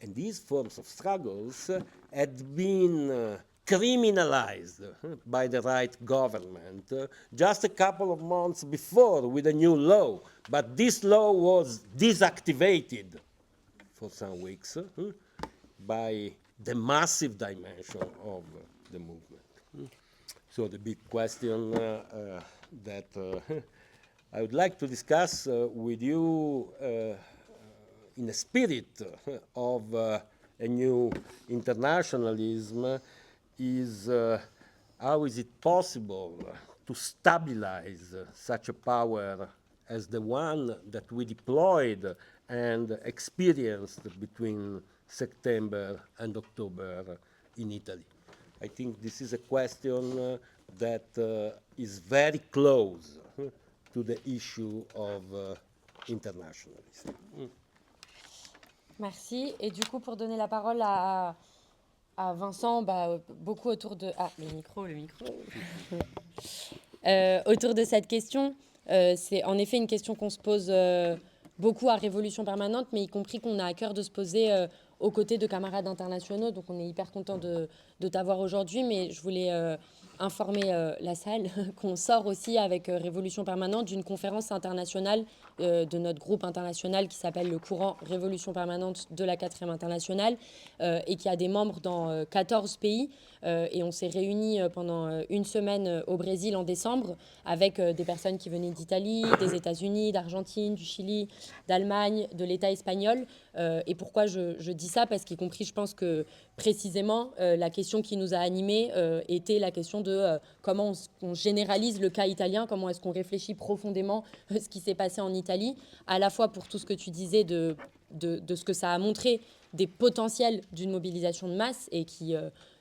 And these forms of struggles had been criminalized by the right government just a couple of months before with a new law. But this law was deactivated for some weeks by the massive dimension of the movement. So the big question that I would like to discuss with you in a spirit of a new internationalism is how is it possible to stabilize such a power as the one that we deployed and experienced between September and October in Italy. I think this is a question that is very close to the issue of internationalism. Merci. Et du coup, pour donner la parole à Vincent, beaucoup autour de... Ah, le micro. Autour de cette question, c'est en effet une question qu'on se pose beaucoup à Révolution Permanente, mais y compris qu'on a à cœur de se poser aux côtés de camarades internationaux. Donc on est hyper content de t'avoir aujourd'hui, mais je voulais informer la salle qu'on sort aussi avec Révolution Permanente d'une conférence internationale de notre groupe international qui s'appelle le Courant Révolution Permanente de la 4e internationale et qui a des membres dans 14 pays. Et on s'est réunis pendant une semaine au Brésil en décembre avec des personnes qui venaient d'Italie, des États-Unis, d'Argentine, du Chili, d'Allemagne, de l'État espagnol. Et pourquoi je dis ça? Parce qu'y compris, je pense que précisément, la question qui nous a animés était la question de comment on généralise le cas italien, comment est-ce qu'on réfléchit profondément ce qui s'est passé en Italie, à la fois pour tout ce que tu disais de ce que ça a montré, des potentiels d'une mobilisation de masse et qui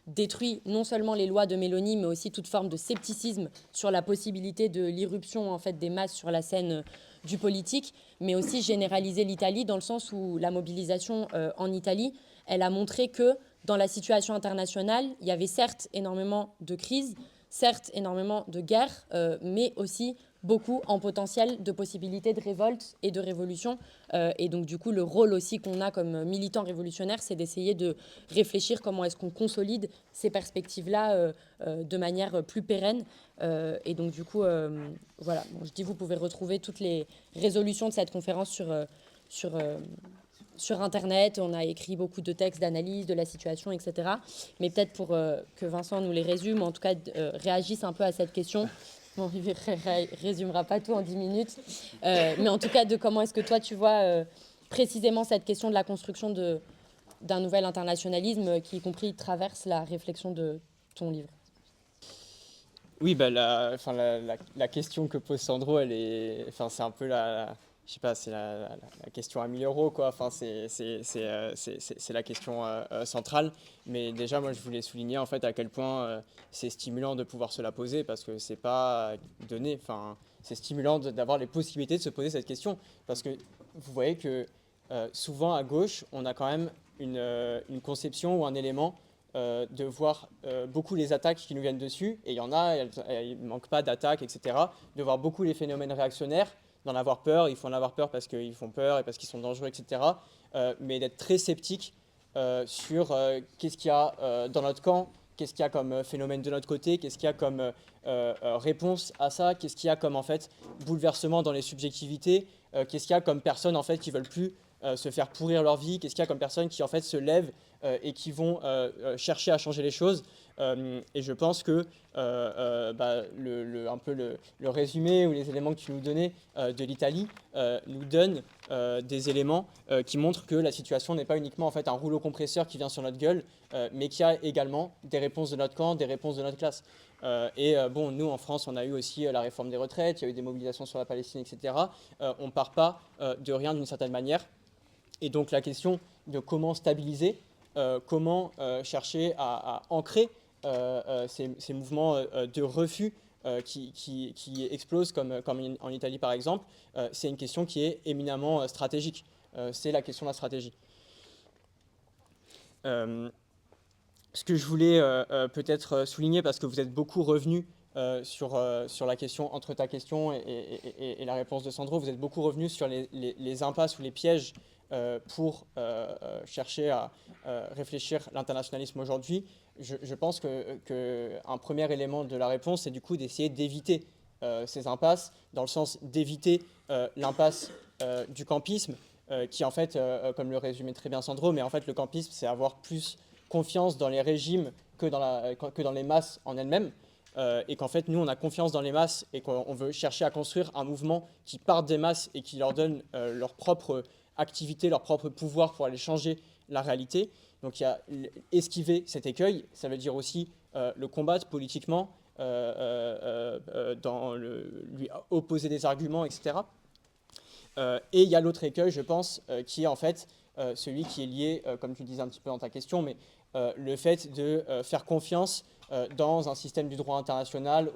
détruit non seulement les lois de Meloni, mais aussi toute forme de scepticisme sur la possibilité de l'irruption en fait, des masses sur la scène du politique, mais aussi généraliser l'Italie dans le sens où la mobilisation en Italie, elle a montré que dans la situation internationale, il y avait certes énormément de crises, certes énormément de guerres, mais aussi beaucoup en potentiel de possibilités de révolte et de révolution. Et donc du coup, le rôle aussi qu'on a comme militants révolutionnaires, c'est d'essayer de réfléchir comment est-ce qu'on consolide ces perspectives-là de manière plus pérenne. Et donc du coup, voilà, bon, je dis vous pouvez retrouver toutes les résolutions de cette conférence sur Internet. On a écrit beaucoup de textes d'analyse de la situation, etc. Mais peut-être pour que Vincent nous les résume, en tout cas réagisse un peu à cette question. Bon, il ne résumera pas tout en 10 minutes. Mais en tout cas, de comment est-ce que toi, tu vois précisément cette question de la construction d'un nouvel internationalisme qui, y compris, traverse la réflexion de ton livre. Oui, la question que pose Sandro, c'est un peu je sais pas, c'est la question à 1000 €, quoi. Enfin, c'est la question centrale. Mais déjà, moi, je voulais souligner en fait à quel point c'est stimulant de pouvoir se la poser parce que c'est pas donné. Enfin, c'est stimulant d'avoir les possibilités de se poser cette question parce que vous voyez que souvent à gauche, on a quand même une conception ou un élément de voir beaucoup les attaques qui nous viennent dessus, et il y en a, il ne manque pas d'attaques, etc., de voir beaucoup les phénomènes réactionnaires, d'en avoir peur, il faut en avoir peur parce qu'ils font peur et parce qu'ils sont dangereux, etc., mais d'être très sceptique sur qu'est-ce qu'il y a dans notre camp, qu'est-ce qu'il y a comme phénomène de notre côté, qu'est-ce qu'il y a comme réponse à ça, qu'est-ce qu'il y a comme en fait bouleversement dans les subjectivités, qu'est-ce qu'il y a comme personnes en fait qui veulent plus se faire pourrir leur vie, qu'est-ce qu'il y a comme personnes qui en fait se lèvent et qui vont chercher à changer les choses. Et je pense que un peu le résumé ou les éléments que tu nous donnais de l'Italie nous donnent des éléments qui montrent que la situation n'est pas uniquement en fait un rouleau compresseur qui vient sur notre gueule, mais qu'il y a également des réponses de notre camp, des réponses de notre classe. Bon, nous en France, on a eu aussi la réforme des retraites, il y a eu des mobilisations sur la Palestine, etc. On ne part pas de rien d'une certaine manière. Et donc la question de comment stabiliser, comment chercher à ancrer ces mouvements de refus qui explosent comme en Italie par exemple, c'est une question qui est éminemment stratégique. C'est la question de la stratégie. Ce que je voulais peut-être souligner, parce que vous êtes beaucoup revenu sur la question, entre ta question et la réponse de Sandro, vous êtes beaucoup revenu sur les impasses ou les pièges pour chercher à réfléchir l'internationalisme aujourd'hui. Je pense qu'un premier élément de la réponse, c'est du coup d'essayer d'éviter ces impasses, dans le sens d'éviter l'impasse du campisme, qui en fait, comme le résumait très bien Sandro, mais en fait le campisme, c'est avoir plus confiance dans les régimes que dans les masses en elles-mêmes, et qu'en fait nous on a confiance dans les masses et qu'on veut chercher à construire un mouvement qui parte des masses et qui leur donne leur propre activité, leur propre pouvoir pour aller changer la réalité. Donc il y a esquiver cet écueil, ça veut dire aussi le combattre politiquement, lui opposer des arguments, etc. Et il y a l'autre écueil, je pense, qui est en fait celui qui est lié, comme tu disais un petit peu dans ta question, mais le fait de faire confiance dans un système du droit international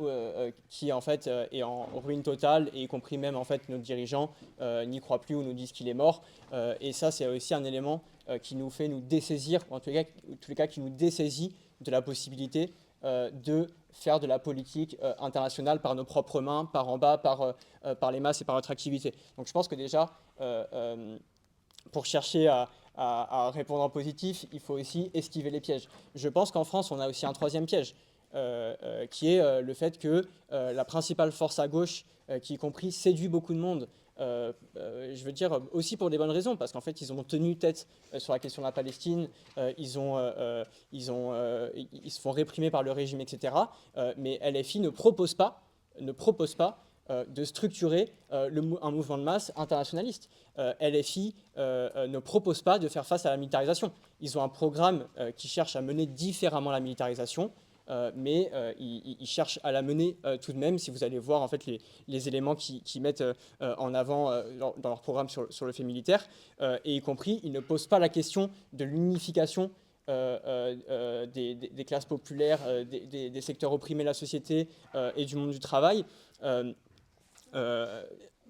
qui en fait est en ruine totale, et y compris même en fait nos dirigeants n'y croient plus ou nous disent qu'il est mort. Et ça, c'est aussi un élément qui nous fait nous dessaisir, ou en tous les cas qui nous dessaisit de la possibilité de faire de la politique internationale par nos propres mains, par en bas, par les masses et par notre activité. Donc je pense que déjà, pour chercher à répondre en positif, il faut aussi esquiver les pièges. Je pense qu'en France, on a aussi un troisième piège, qui est le fait que la principale force à gauche, qui y compris séduit beaucoup de monde, je veux dire aussi pour des bonnes raisons, parce qu'en fait ils ont tenu tête sur la question de la Palestine, ils se font réprimer par le régime, etc. Mais LFI ne propose pas de structurer un mouvement de masse internationaliste. LFI ne propose pas de faire face à la militarisation. Ils ont un programme qui cherche à mener différemment la militarisation, mais ils cherchent à la mener tout de même. Si vous allez voir en fait les éléments qu'ils mettent en avant dans leur programme sur le fait militaire, et y compris, ils ne posent pas la question de l'unification des classes populaires, des secteurs opprimés de la société et du monde du travail,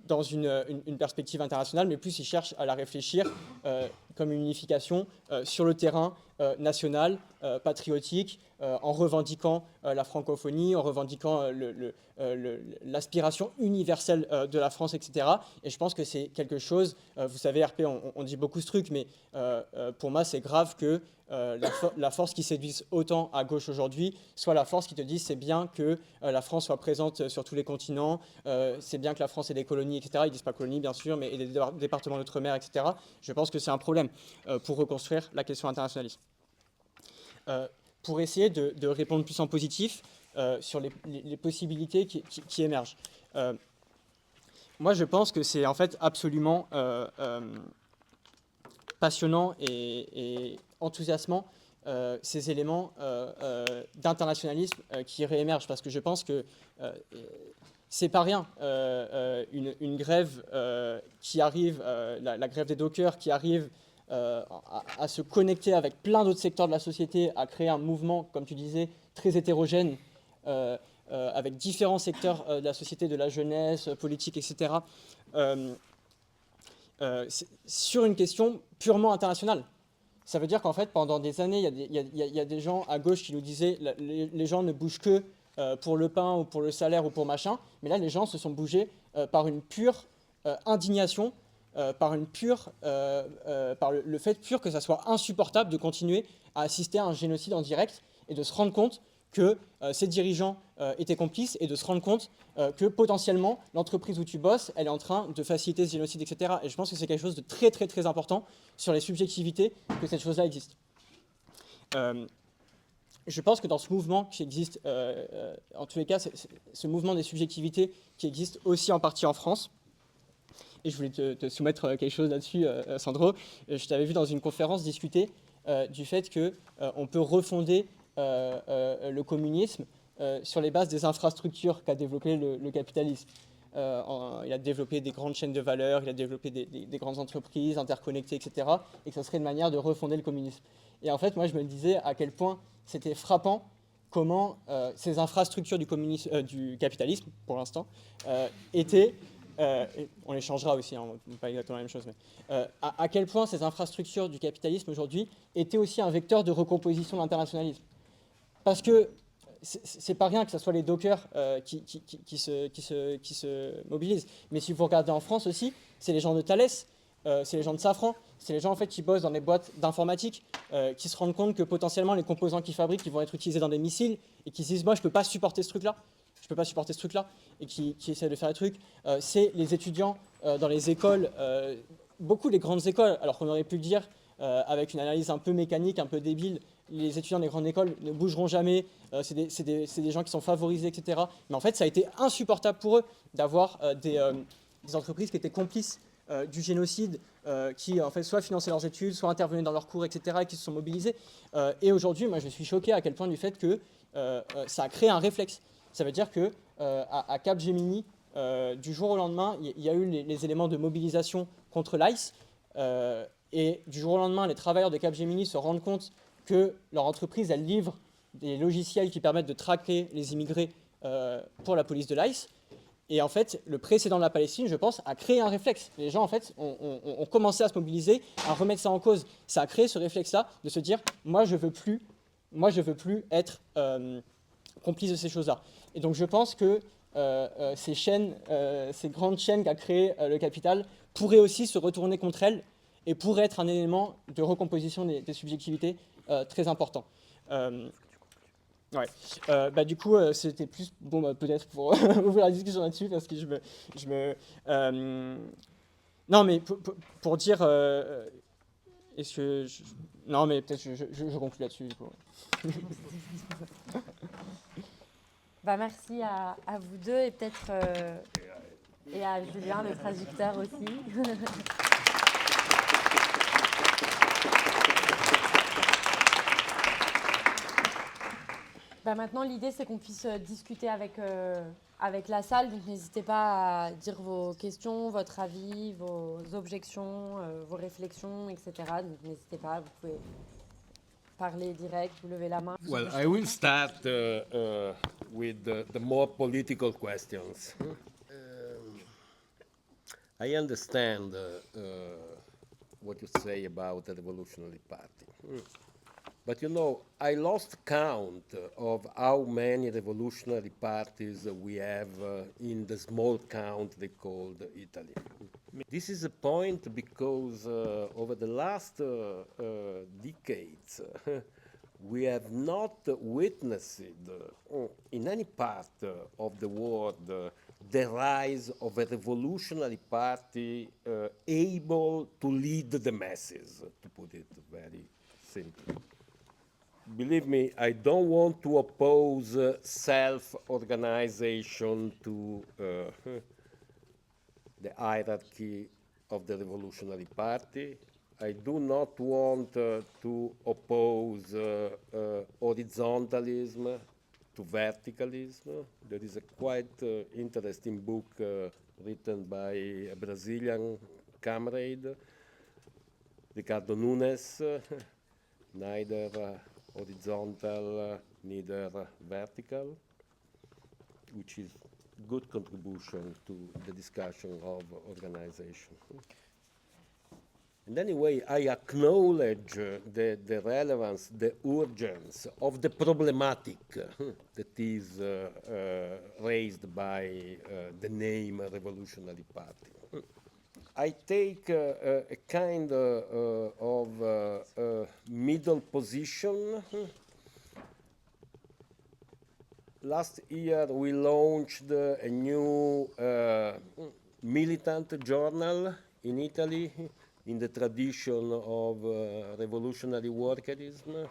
dans une perspective internationale, mais plus ils cherchent à la réfléchir comme une unification sur le terrain national, patriotique, en revendiquant la francophonie, en revendiquant l'aspiration universelle de la France, etc. Et je pense que c'est quelque chose, vous savez, RP, on dit beaucoup ce truc, mais pour moi, c'est grave que la force qui séduise autant à gauche aujourd'hui soit la force qui te dit c'est bien que la France soit présente sur tous les continents, c'est bien que la France ait des colonies, etc. Ils disent pas colonies, bien sûr, mais des départements d'outre-mer, etc. Je pense que c'est un problème pour reconstruire la question internationaliste. Pour essayer de répondre plus en positif sur les possibilités qui émergent. Moi, je pense que c'est en fait absolument passionnant et enthousiasmant ces éléments d'internationalisme qui réémergent, parce que je pense que c'est pas rien. Une grève qui arrive, la grève des dockers qui arrive à se connecter avec plein d'autres secteurs de la société, à créer un mouvement, comme tu disais, très hétérogène, avec différents secteurs de la société, de la jeunesse, politique, etc., sur une question purement internationale. Ça veut dire qu'en fait, pendant des années, il y a des gens à gauche qui nous disaient les gens ne bougent que pour le pain ou pour le salaire ou pour machin, mais là, les gens se sont bougés par une pure indignation, par le fait pur que ça soit insupportable de continuer à assister à un génocide en direct, et de se rendre compte que ces dirigeants étaient complices, et de se rendre compte que potentiellement l'entreprise où tu bosses, elle est en train de faciliter ce génocide, etc. Et je pense que c'est quelque chose de très très très important sur les subjectivités que cette chose-là existe. Je pense que dans ce mouvement qui existe, en tous les cas, ce mouvement des subjectivités qui existe aussi en partie en France, et je voulais te soumettre quelque chose là-dessus, Sandro. Je t'avais vu dans une conférence discuter du fait qu'on peut refonder le communisme sur les bases des infrastructures qu'a développé le capitalisme. Il a développé des grandes chaînes de valeur, il a développé des grandes entreprises interconnectées, etc. Et que ça serait une manière de refonder le communisme. Et en fait, moi, je me disais à quel point c'était frappant comment ces infrastructures du capitalisme, pour l'instant, étaient... on les changera aussi, hein, pas exactement la même chose, mais à quel point ces infrastructures du capitalisme aujourd'hui étaient aussi un vecteur de recomposition de l'internationalisme. Parce que c'est pas rien que ce soit les dockers qui se mobilisent, mais si vous regardez en France aussi, c'est les gens de Thales, c'est les gens de Safran, c'est les gens en fait qui bossent dans des boîtes d'informatique, qui se rendent compte que potentiellement les composants qu'ils fabriquent ils vont être utilisés dans des missiles, et qui se disent moi je peux pas supporter ce truc-là. Et qui essaient de faire des trucs. C'est les étudiants dans les écoles, beaucoup les grandes écoles, alors qu'on aurait pu le dire avec une analyse un peu mécanique, un peu débile, les étudiants des grandes écoles ne bougeront jamais, c'est des gens qui sont favorisés, etc. Mais en fait, ça a été insupportable pour eux d'avoir des entreprises qui étaient complices du génocide, qui en fait soit finançaient leurs études, soit intervenaient dans leurs cours, etc., et qui se sont mobilisés. Et aujourd'hui, moi je suis choqué à quel point du fait que ça a créé un réflexe. Ça veut dire que à Capgemini, du jour au lendemain, il y a eu les éléments de mobilisation contre l'ICE, et du jour au lendemain, les travailleurs de Capgemini se rendent compte que leur entreprise, elle livre des logiciels qui permettent de traquer les immigrés pour la police de l'ICE. Et en fait, le précédent de la Palestine, je pense, a créé un réflexe. Les gens, en fait, ont commencé à se mobiliser, à remettre ça en cause. Ça a créé ce réflexe-là de se dire, moi, je veux plus être complice de ces choses-là. Et donc, je pense que ces chaînes, ces grandes chaînes qu'a créées le capital pourraient aussi se retourner contre elles et pourraient être un élément de recomposition des subjectivités très important. Ouais. Du coup, c'était plus peut-être pour ouvrir la discussion là-dessus parce que non, mais pour dire, est-ce que non, mais peut-être je conclue là-dessus. Du coup. Merci à vous deux et peut-être et à Julien, le traducteur aussi. Maintenant, l'idée, c'est qu'on puisse discuter avec la salle. Donc, n'hésitez pas à dire vos questions, votre avis, vos objections, vos réflexions, etc. Donc, n'hésitez pas, vous pouvez parler direct, vous levez la main. Well, I will start with the more political questions. I understand what you say about the Revolutionary Party. But you know, I lost count of how many revolutionary parties we have in the small country called Italy. This is a point because over the last decades, we have not witnessed in any part of the world the rise of a revolutionary party able to lead the masses, to put it very simply. Believe me, I don't want to oppose self-organization to the hierarchy of the Revolutionary Party. I do not want to oppose horizontalism to verticalism. There is a quite interesting book written by a Brazilian comrade, Ricardo Nunes, neither horizontal, neither vertical, which is good contribution to the discussion of organization. And anyway, I acknowledge the relevance, the urgence of the problematic that is raised by the name Revolutionary Party. I take a kind of middle position. Last year we launched a new militant journal in Italy in the tradition of revolutionary workerism.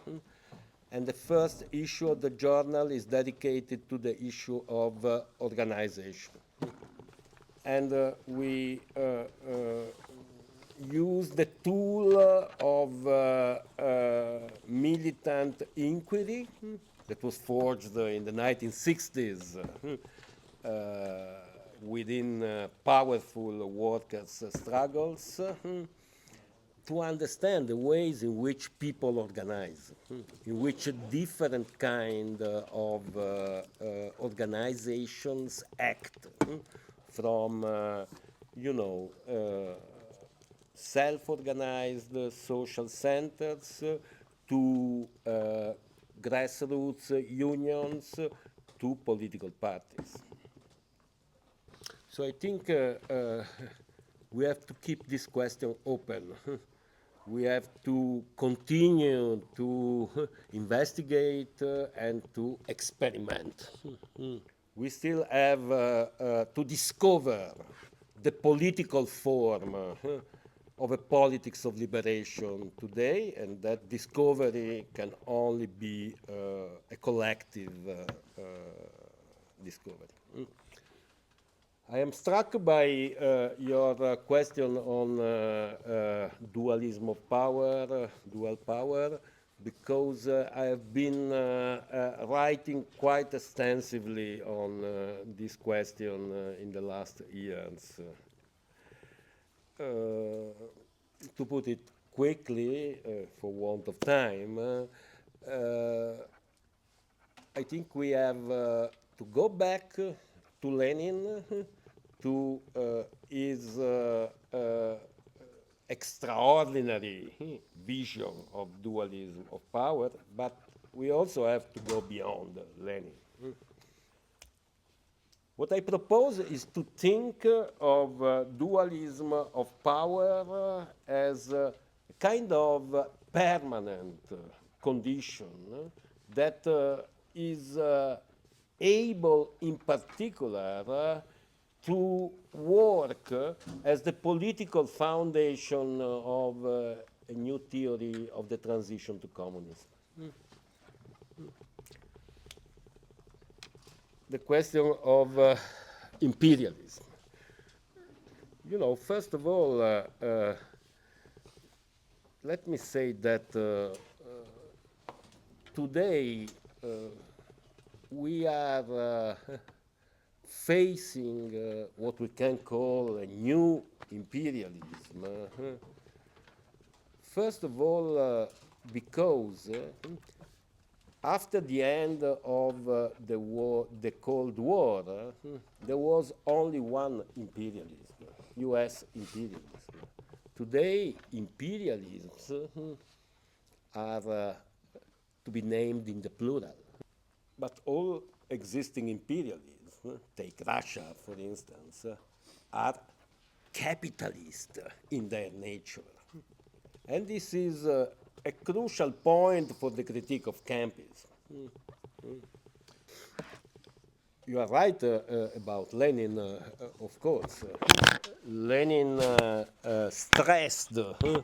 And the first issue of the journal is dedicated to the issue of organization. And we use the tool of militant inquiry that was forged in the 1960s within powerful workers' struggles to understand the ways in which people organize, in which different kind of organizations act. From, self-organized social centers to grassroots unions to political parties. So I think we have to keep this question open. We have to continue to investigate and to experiment. We still have to discover the political form of a politics of liberation today, and that discovery can only be a collective discovery. I am struck by your question on dualism of power, dual power, because I have been writing quite extensively on this question in the last years. To put it quickly, for want of time, I think we have to go back to Lenin, to his extraordinary vision of dualism of power, but we also have to go beyond Lenin. What I propose is to think of dualism of power as a kind of permanent condition that is able in particular to work as the political foundation of a new theory of the transition to communism. The question of imperialism. You know, first of all, let me say that today we are facing what we can call a new imperialism. First of all, because after the end of the war, the Cold War, there was only one imperialism, US imperialism. Today, imperialisms are to be named in the plural. But all existing imperialisms, take Russia for instance, are capitalist in their nature. And this is a crucial point for the critique of Campism. You are right about Lenin, of course. Lenin stressed the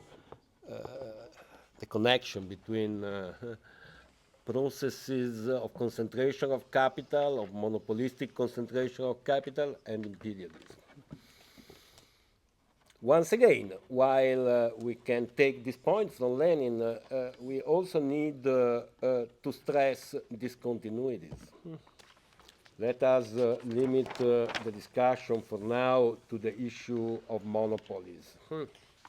connection between processes of concentration of capital, of monopolistic concentration of capital, and imperialism. Once again, while we can take this point from Lenin, we also need to stress discontinuities. Let us limit the discussion for now to the issue of monopolies.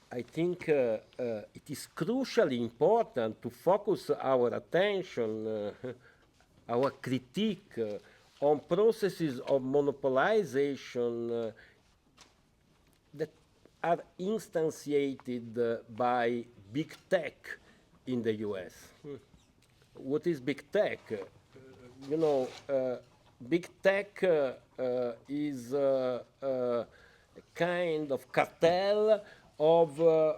I think it is crucially important to focus our attention, our critique on processes of monopolization that are instantiated by big tech in the US. What is big tech? You know, big tech is a kind of cartel of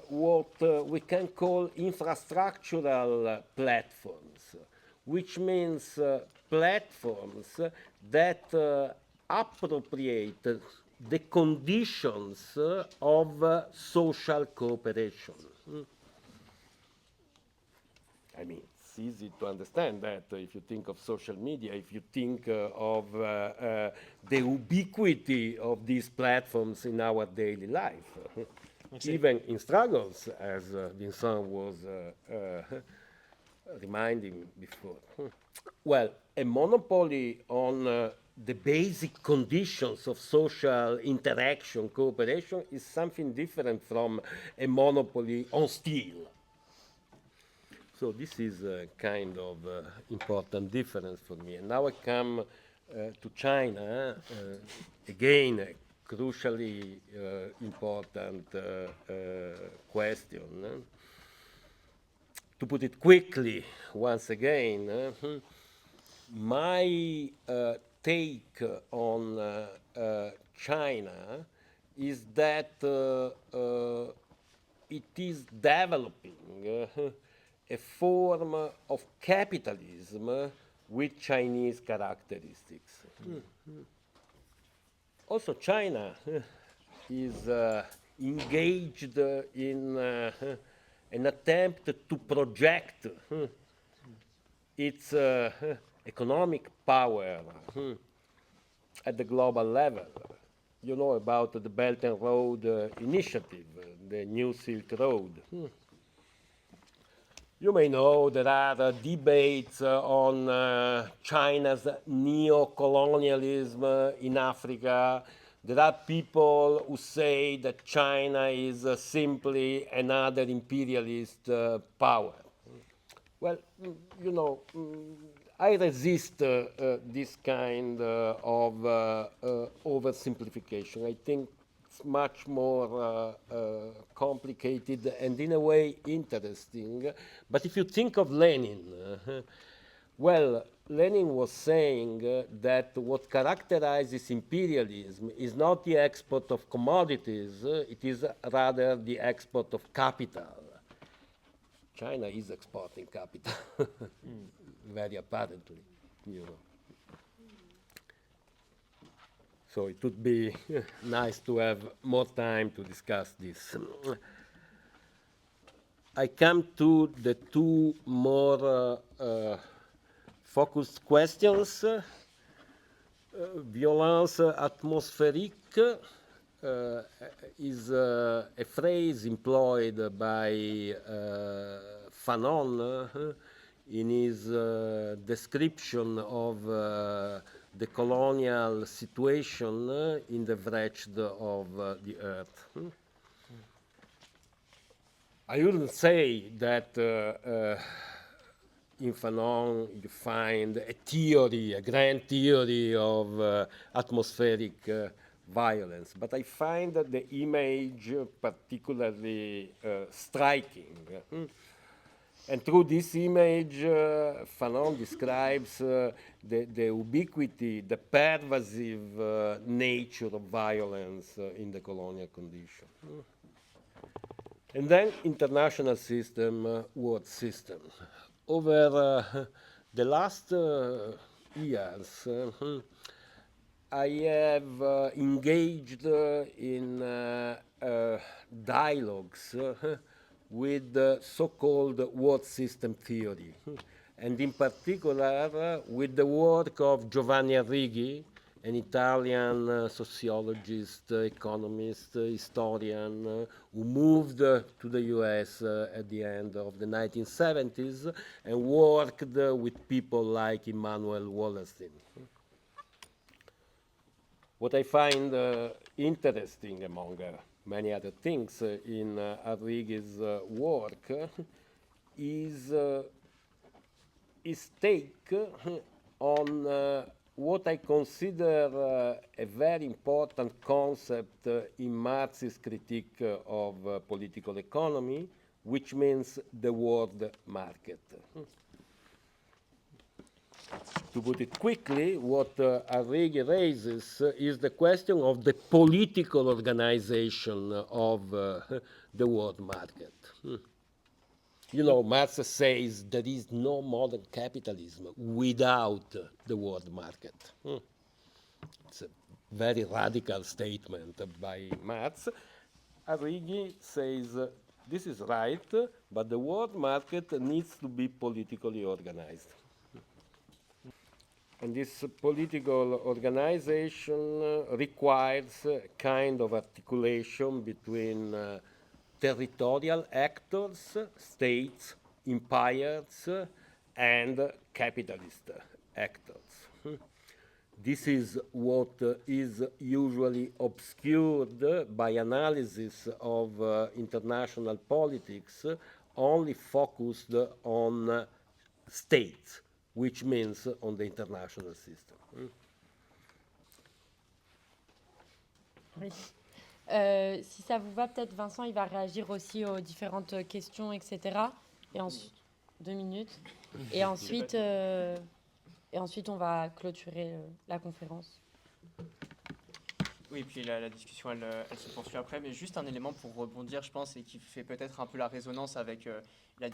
what we can call infrastructural platforms, which means platforms that appropriate the conditions of social cooperation. I mean, it's easy to understand that if you think of social media, if you think of the ubiquity of these platforms in our daily life. Even in struggles, as Vincent was reminding before. Well, a monopoly on the basic conditions of social interaction, cooperation, is something different from a monopoly on steel. So this is a kind of important difference for me. And now I come to China, again, a crucially important question. To put it quickly, once again, my take on China is that it is developing a form of capitalism with Chinese characteristics. Also, China is engaged in an attempt to project its economic power at the global level. You know about the Belt and Road Initiative, the New Silk Road. You may know there are debates on China's neo-colonialism in Africa. there are people who say that China is simply another imperialist power. Well, you know, I resist this kind of oversimplification. I think it's much more complicated and in a way interesting. But if you think of Lenin, well, Lenin was saying that what characterizes imperialism is not the export of commodities, it is rather the export of capital. China is exporting capital, very apparently, you know. So it would be nice to have more time to discuss this. I come to the two more focused questions. Violence atmosphérique is a phrase employed by Fanon in his description of the colonial situation in the wretched of the earth. I wouldn't say that in Fanon you find a theory, a grand theory of atmospheric violence, but I find that the image particularly striking. And through this image, Fanon describes the ubiquity, the pervasive nature of violence in the colonial condition. And then international system, world system. Over the last years, I have engaged in dialogues with so-called world system theory, and in particular with the work of Giovanni Arrighi, an Italian sociologist, economist, historian, who moved to the US at the end of the 1970s and worked with people like Immanuel Wallerstein. What I find interesting, among many other things, in Arrighi's work is his take on what I consider a very important concept in Marx's critique of political economy, which means the world market. To put it quickly, what Arrighi raises is the question of the political organization of the world market. You know, Marx says there is no modern capitalism without the world market. It's a very radical statement by Marx. Arrighi says this is right, but the world market needs to be politically organized. And this political organization requires a kind of articulation between territorial actors, states, empires, and capitalist actors. This is what is usually obscured by analysis of international politics, only focused on states, which means on the international system. Oui. Si ça vous va, peut-être Vincent, il va réagir aussi aux différentes questions, etc. Et ensuite, 2 minutes. Et ensuite, on va clôturer la conférence. Oui, puis la discussion, elle se poursuit après, mais juste un élément pour rebondir, je pense, et qui fait peut-être un peu la résonance avec la...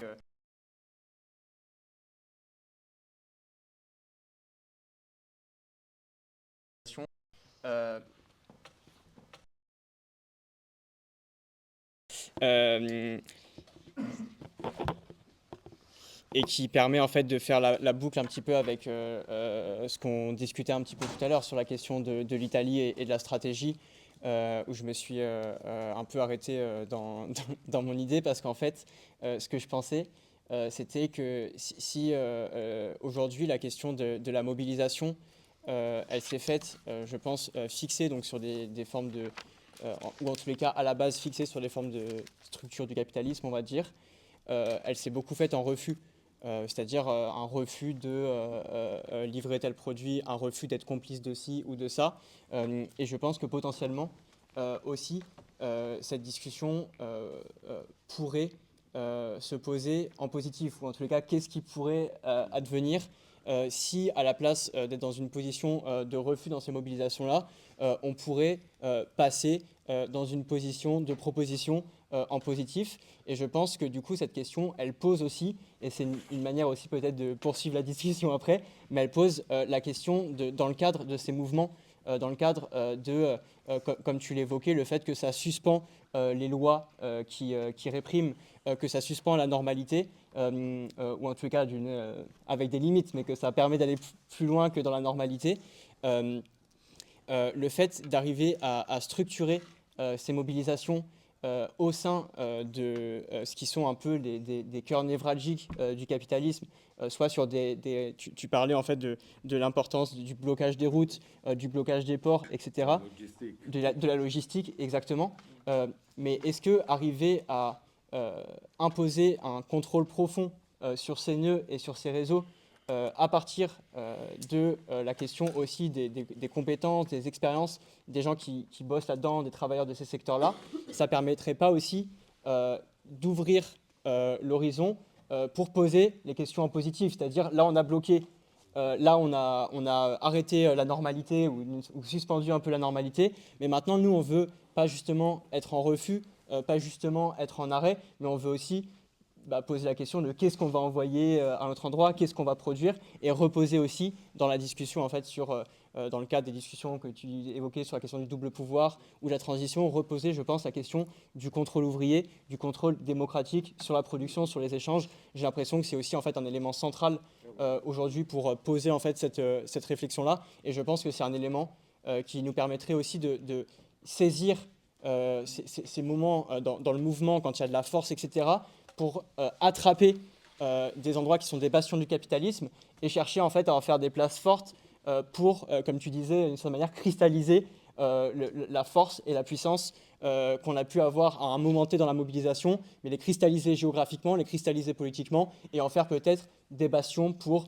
et qui permet en fait de faire la boucle un petit peu avec ce qu'on discutait un petit peu tout à l'heure sur la question de l'Italie et de la stratégie, où je me suis un peu arrêté dans mon idée, parce qu'en fait, ce que je pensais, c'était que si aujourd'hui la question de la mobilisation elle s'est faite, je pense, fixée donc, sur des formes de... ou en tous les cas, à la base, fixée sur les formes de structure du capitalisme, on va dire. Elle s'est beaucoup faite en refus, c'est-à-dire un refus de livrer tel produit, un refus d'être complice de ci ou de ça. Et je pense que potentiellement, aussi, cette discussion pourrait se poser en positif, ou en tous les cas, qu'est-ce qui pourrait advenir si, à la place d'être dans une position de refus dans ces mobilisations-là, on pourrait passer dans une position de proposition en positif. Et je pense que du coup, cette question, elle pose aussi, et c'est une manière aussi peut-être de poursuivre la discussion après, mais elle pose la question dans le cadre de ces mouvements, dans le cadre comme tu l'évoquais, le fait que ça suspend les lois qui répriment, que ça suspend la normalité, ou en tout cas avec des limites, mais que ça permet d'aller plus loin que dans la normalité. Le fait d'arriver à structurer ces mobilisations au sein de ce qui sont un peu des cœurs névralgiques du capitalisme, soit sur tu parlais en fait de l'importance du blocage des routes, du blocage des ports, etc. De la logistique, exactement. Mais est-ce que arriver à imposer un contrôle profond sur ces nœuds et sur ces réseaux à partir de la question aussi des compétences, des expériences des gens qui bossent là-dedans, des travailleurs de ces secteurs-là, ça ne permettrait pas aussi d'ouvrir l'horizon pour poser les questions en positif. C'est-à-dire, là, on a bloqué, là, on a arrêté la normalité ou suspendu un peu la normalité, mais maintenant, nous, on veut pas justement être en refus, pas justement être en arrêt, mais on veut aussi poser la question de qu'est-ce qu'on va envoyer à un autre endroit, qu'est-ce qu'on va produire, et reposer aussi dans la discussion, en fait, dans le cadre des discussions que tu évoquais sur la question du double pouvoir ou la transition, reposer, je pense, la question du contrôle ouvrier, du contrôle démocratique sur la production, sur les échanges. J'ai l'impression que c'est aussi en fait un élément central aujourd'hui pour poser en fait cette réflexion-là, et je pense que c'est un élément qui nous permettrait aussi de saisir ces moments dans le mouvement, quand il y a de la force, etc., pour attraper des endroits qui sont des bastions du capitalisme et chercher en fait à en faire des places fortes pour, comme tu disais, d'une certaine manière, cristalliser la force et la puissance qu'on a pu avoir à un moment T dans la mobilisation, mais les cristalliser géographiquement, les cristalliser politiquement et en faire peut-être des bastions pour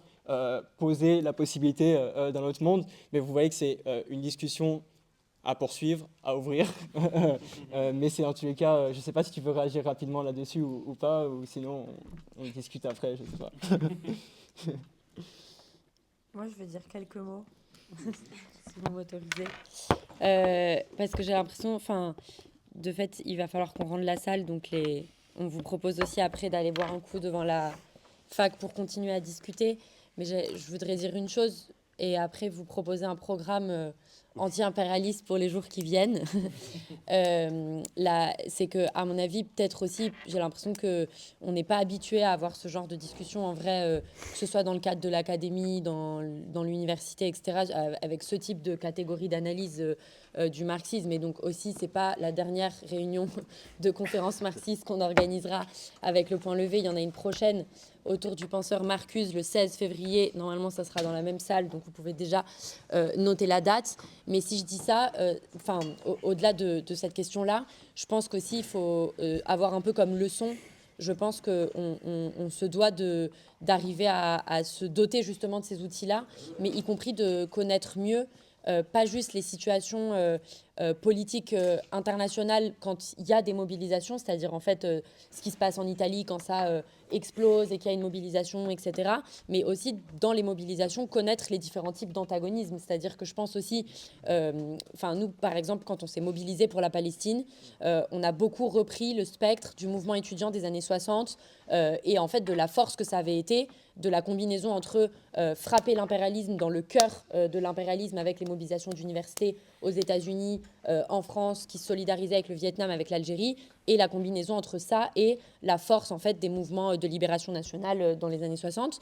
poser la possibilité d'un autre monde. Mais vous voyez que c'est une discussion à poursuivre, à ouvrir. Mais c'est en tous les cas, je ne sais pas si tu veux réagir rapidement là-dessus ou pas, ou sinon on discute après, je ne sais pas. Moi, je vais dire quelques mots, si vous m'autorisez. Parce que j'ai l'impression, de fait, il va falloir qu'on rende la salle, donc on vous propose aussi après d'aller boire un coup devant la fac pour continuer à discuter. Mais je voudrais dire une chose, et après vous proposer un programme anti-impérialiste pour les jours qui viennent. C'est que, à mon avis, peut-être aussi, j'ai l'impression qu'on n'est pas habitué à avoir ce genre de discussion en vrai, que ce soit dans le cadre de l'académie, dans l'université, etc., avec ce type de catégorie d'analyse du marxisme. Et donc aussi, c'est pas la dernière réunion de conférence marxiste qu'on organisera avec le Point Levé. Il y en a une prochaine autour du penseur Marcuse le 16 février. Normalement, ça sera dans la même salle, donc vous pouvez déjà noter la date. Mais si je dis ça, au-delà de cette question-là, je pense qu'aussi, il faut avoir un peu comme leçon. Je pense qu'on se doit d'arriver à se doter justement de ces outils-là, mais y compris de connaître mieux pas juste les situations politiques internationales quand il y a des mobilisations, c'est-à-dire en fait ce qui se passe en Italie quand ça explose et qu'il y a une mobilisation, etc. Mais aussi dans les mobilisations, connaître les différents types d'antagonisme. C'est-à-dire que je pense aussi, nous par exemple, quand on s'est mobilisé pour la Palestine, on a beaucoup repris le spectre du mouvement étudiant des années 60 et en fait de la force que ça avait été, de la combinaison entre frapper l'impérialisme dans le cœur de l'impérialisme avec les mobilisations d'universités aux États-Unis, en France, qui se solidarisaient avec le Vietnam, avec l'Algérie, et la combinaison entre ça et la force en fait des mouvements de libération nationale dans les années 60.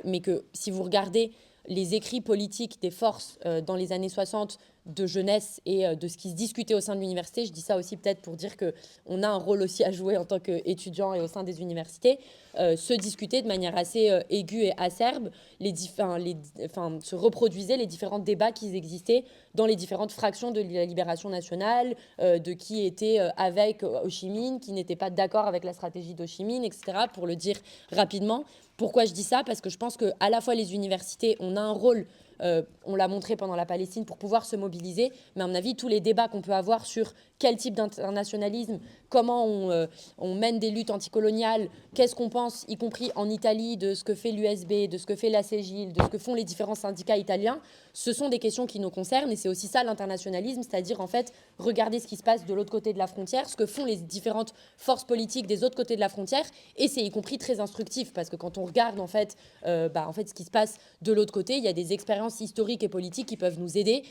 Mais que si vous regardez les écrits politiques des forces dans les années 60 de jeunesse et de ce qui se discutait au sein de l'université. Je dis ça aussi peut-être pour dire qu'on a un rôle aussi à jouer en tant qu'étudiants et au sein des universités, se discuter de manière assez aiguë et acerbe, se reproduisaient les différents débats qui existaient dans les différentes fractions de la libération nationale, de qui était avec Ho Chi Minh, qui n'était pas d'accord avec la stratégie d'Ho Chi Minh, etc., pour le dire rapidement. Pourquoi je dis ça? Parce que je pense qu'à la fois les universités, on a un rôle, on l'a montré pendant la Palestine, pour pouvoir se mobiliser, mais à mon avis, tous les débats qu'on peut avoir sur quel type d'internationalisme, comment on mène des luttes anticoloniales, qu'est-ce qu'on pense, y compris en Italie, de ce que fait l'USB, de ce que fait la CGIL, de ce que font les différents syndicats italiens, ce sont des questions qui nous concernent et c'est aussi ça l'internationalisme, c'est-à-dire en fait regarder ce qui se passe de l'autre côté de la frontière, ce que font les différentes forces politiques des autres côtés de la frontière, et c'est y compris très instructif parce que quand on regarde en fait ce qui se passe de l'autre côté, il y a des expériences historiques et politiques qui peuvent nous aider.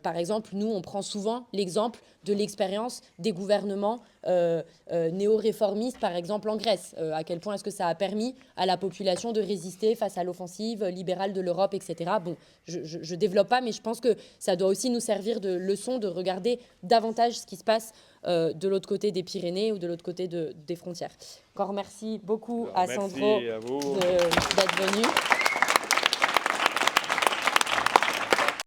Par exemple, nous on prend souvent l'exemple de l'expérience des gouvernements néo-réformistes, par exemple en Grèce. À quel point est-ce que ça a permis à la population de résister face à l'offensive libérale de l'Europe, etc. Bon, je développe pas, mais je pense que ça doit aussi nous servir de leçon de regarder davantage ce qui se passe de l'autre côté des Pyrénées ou de l'autre côté des frontières. Encore merci beaucoup à Sandro merci à vous d'être venu.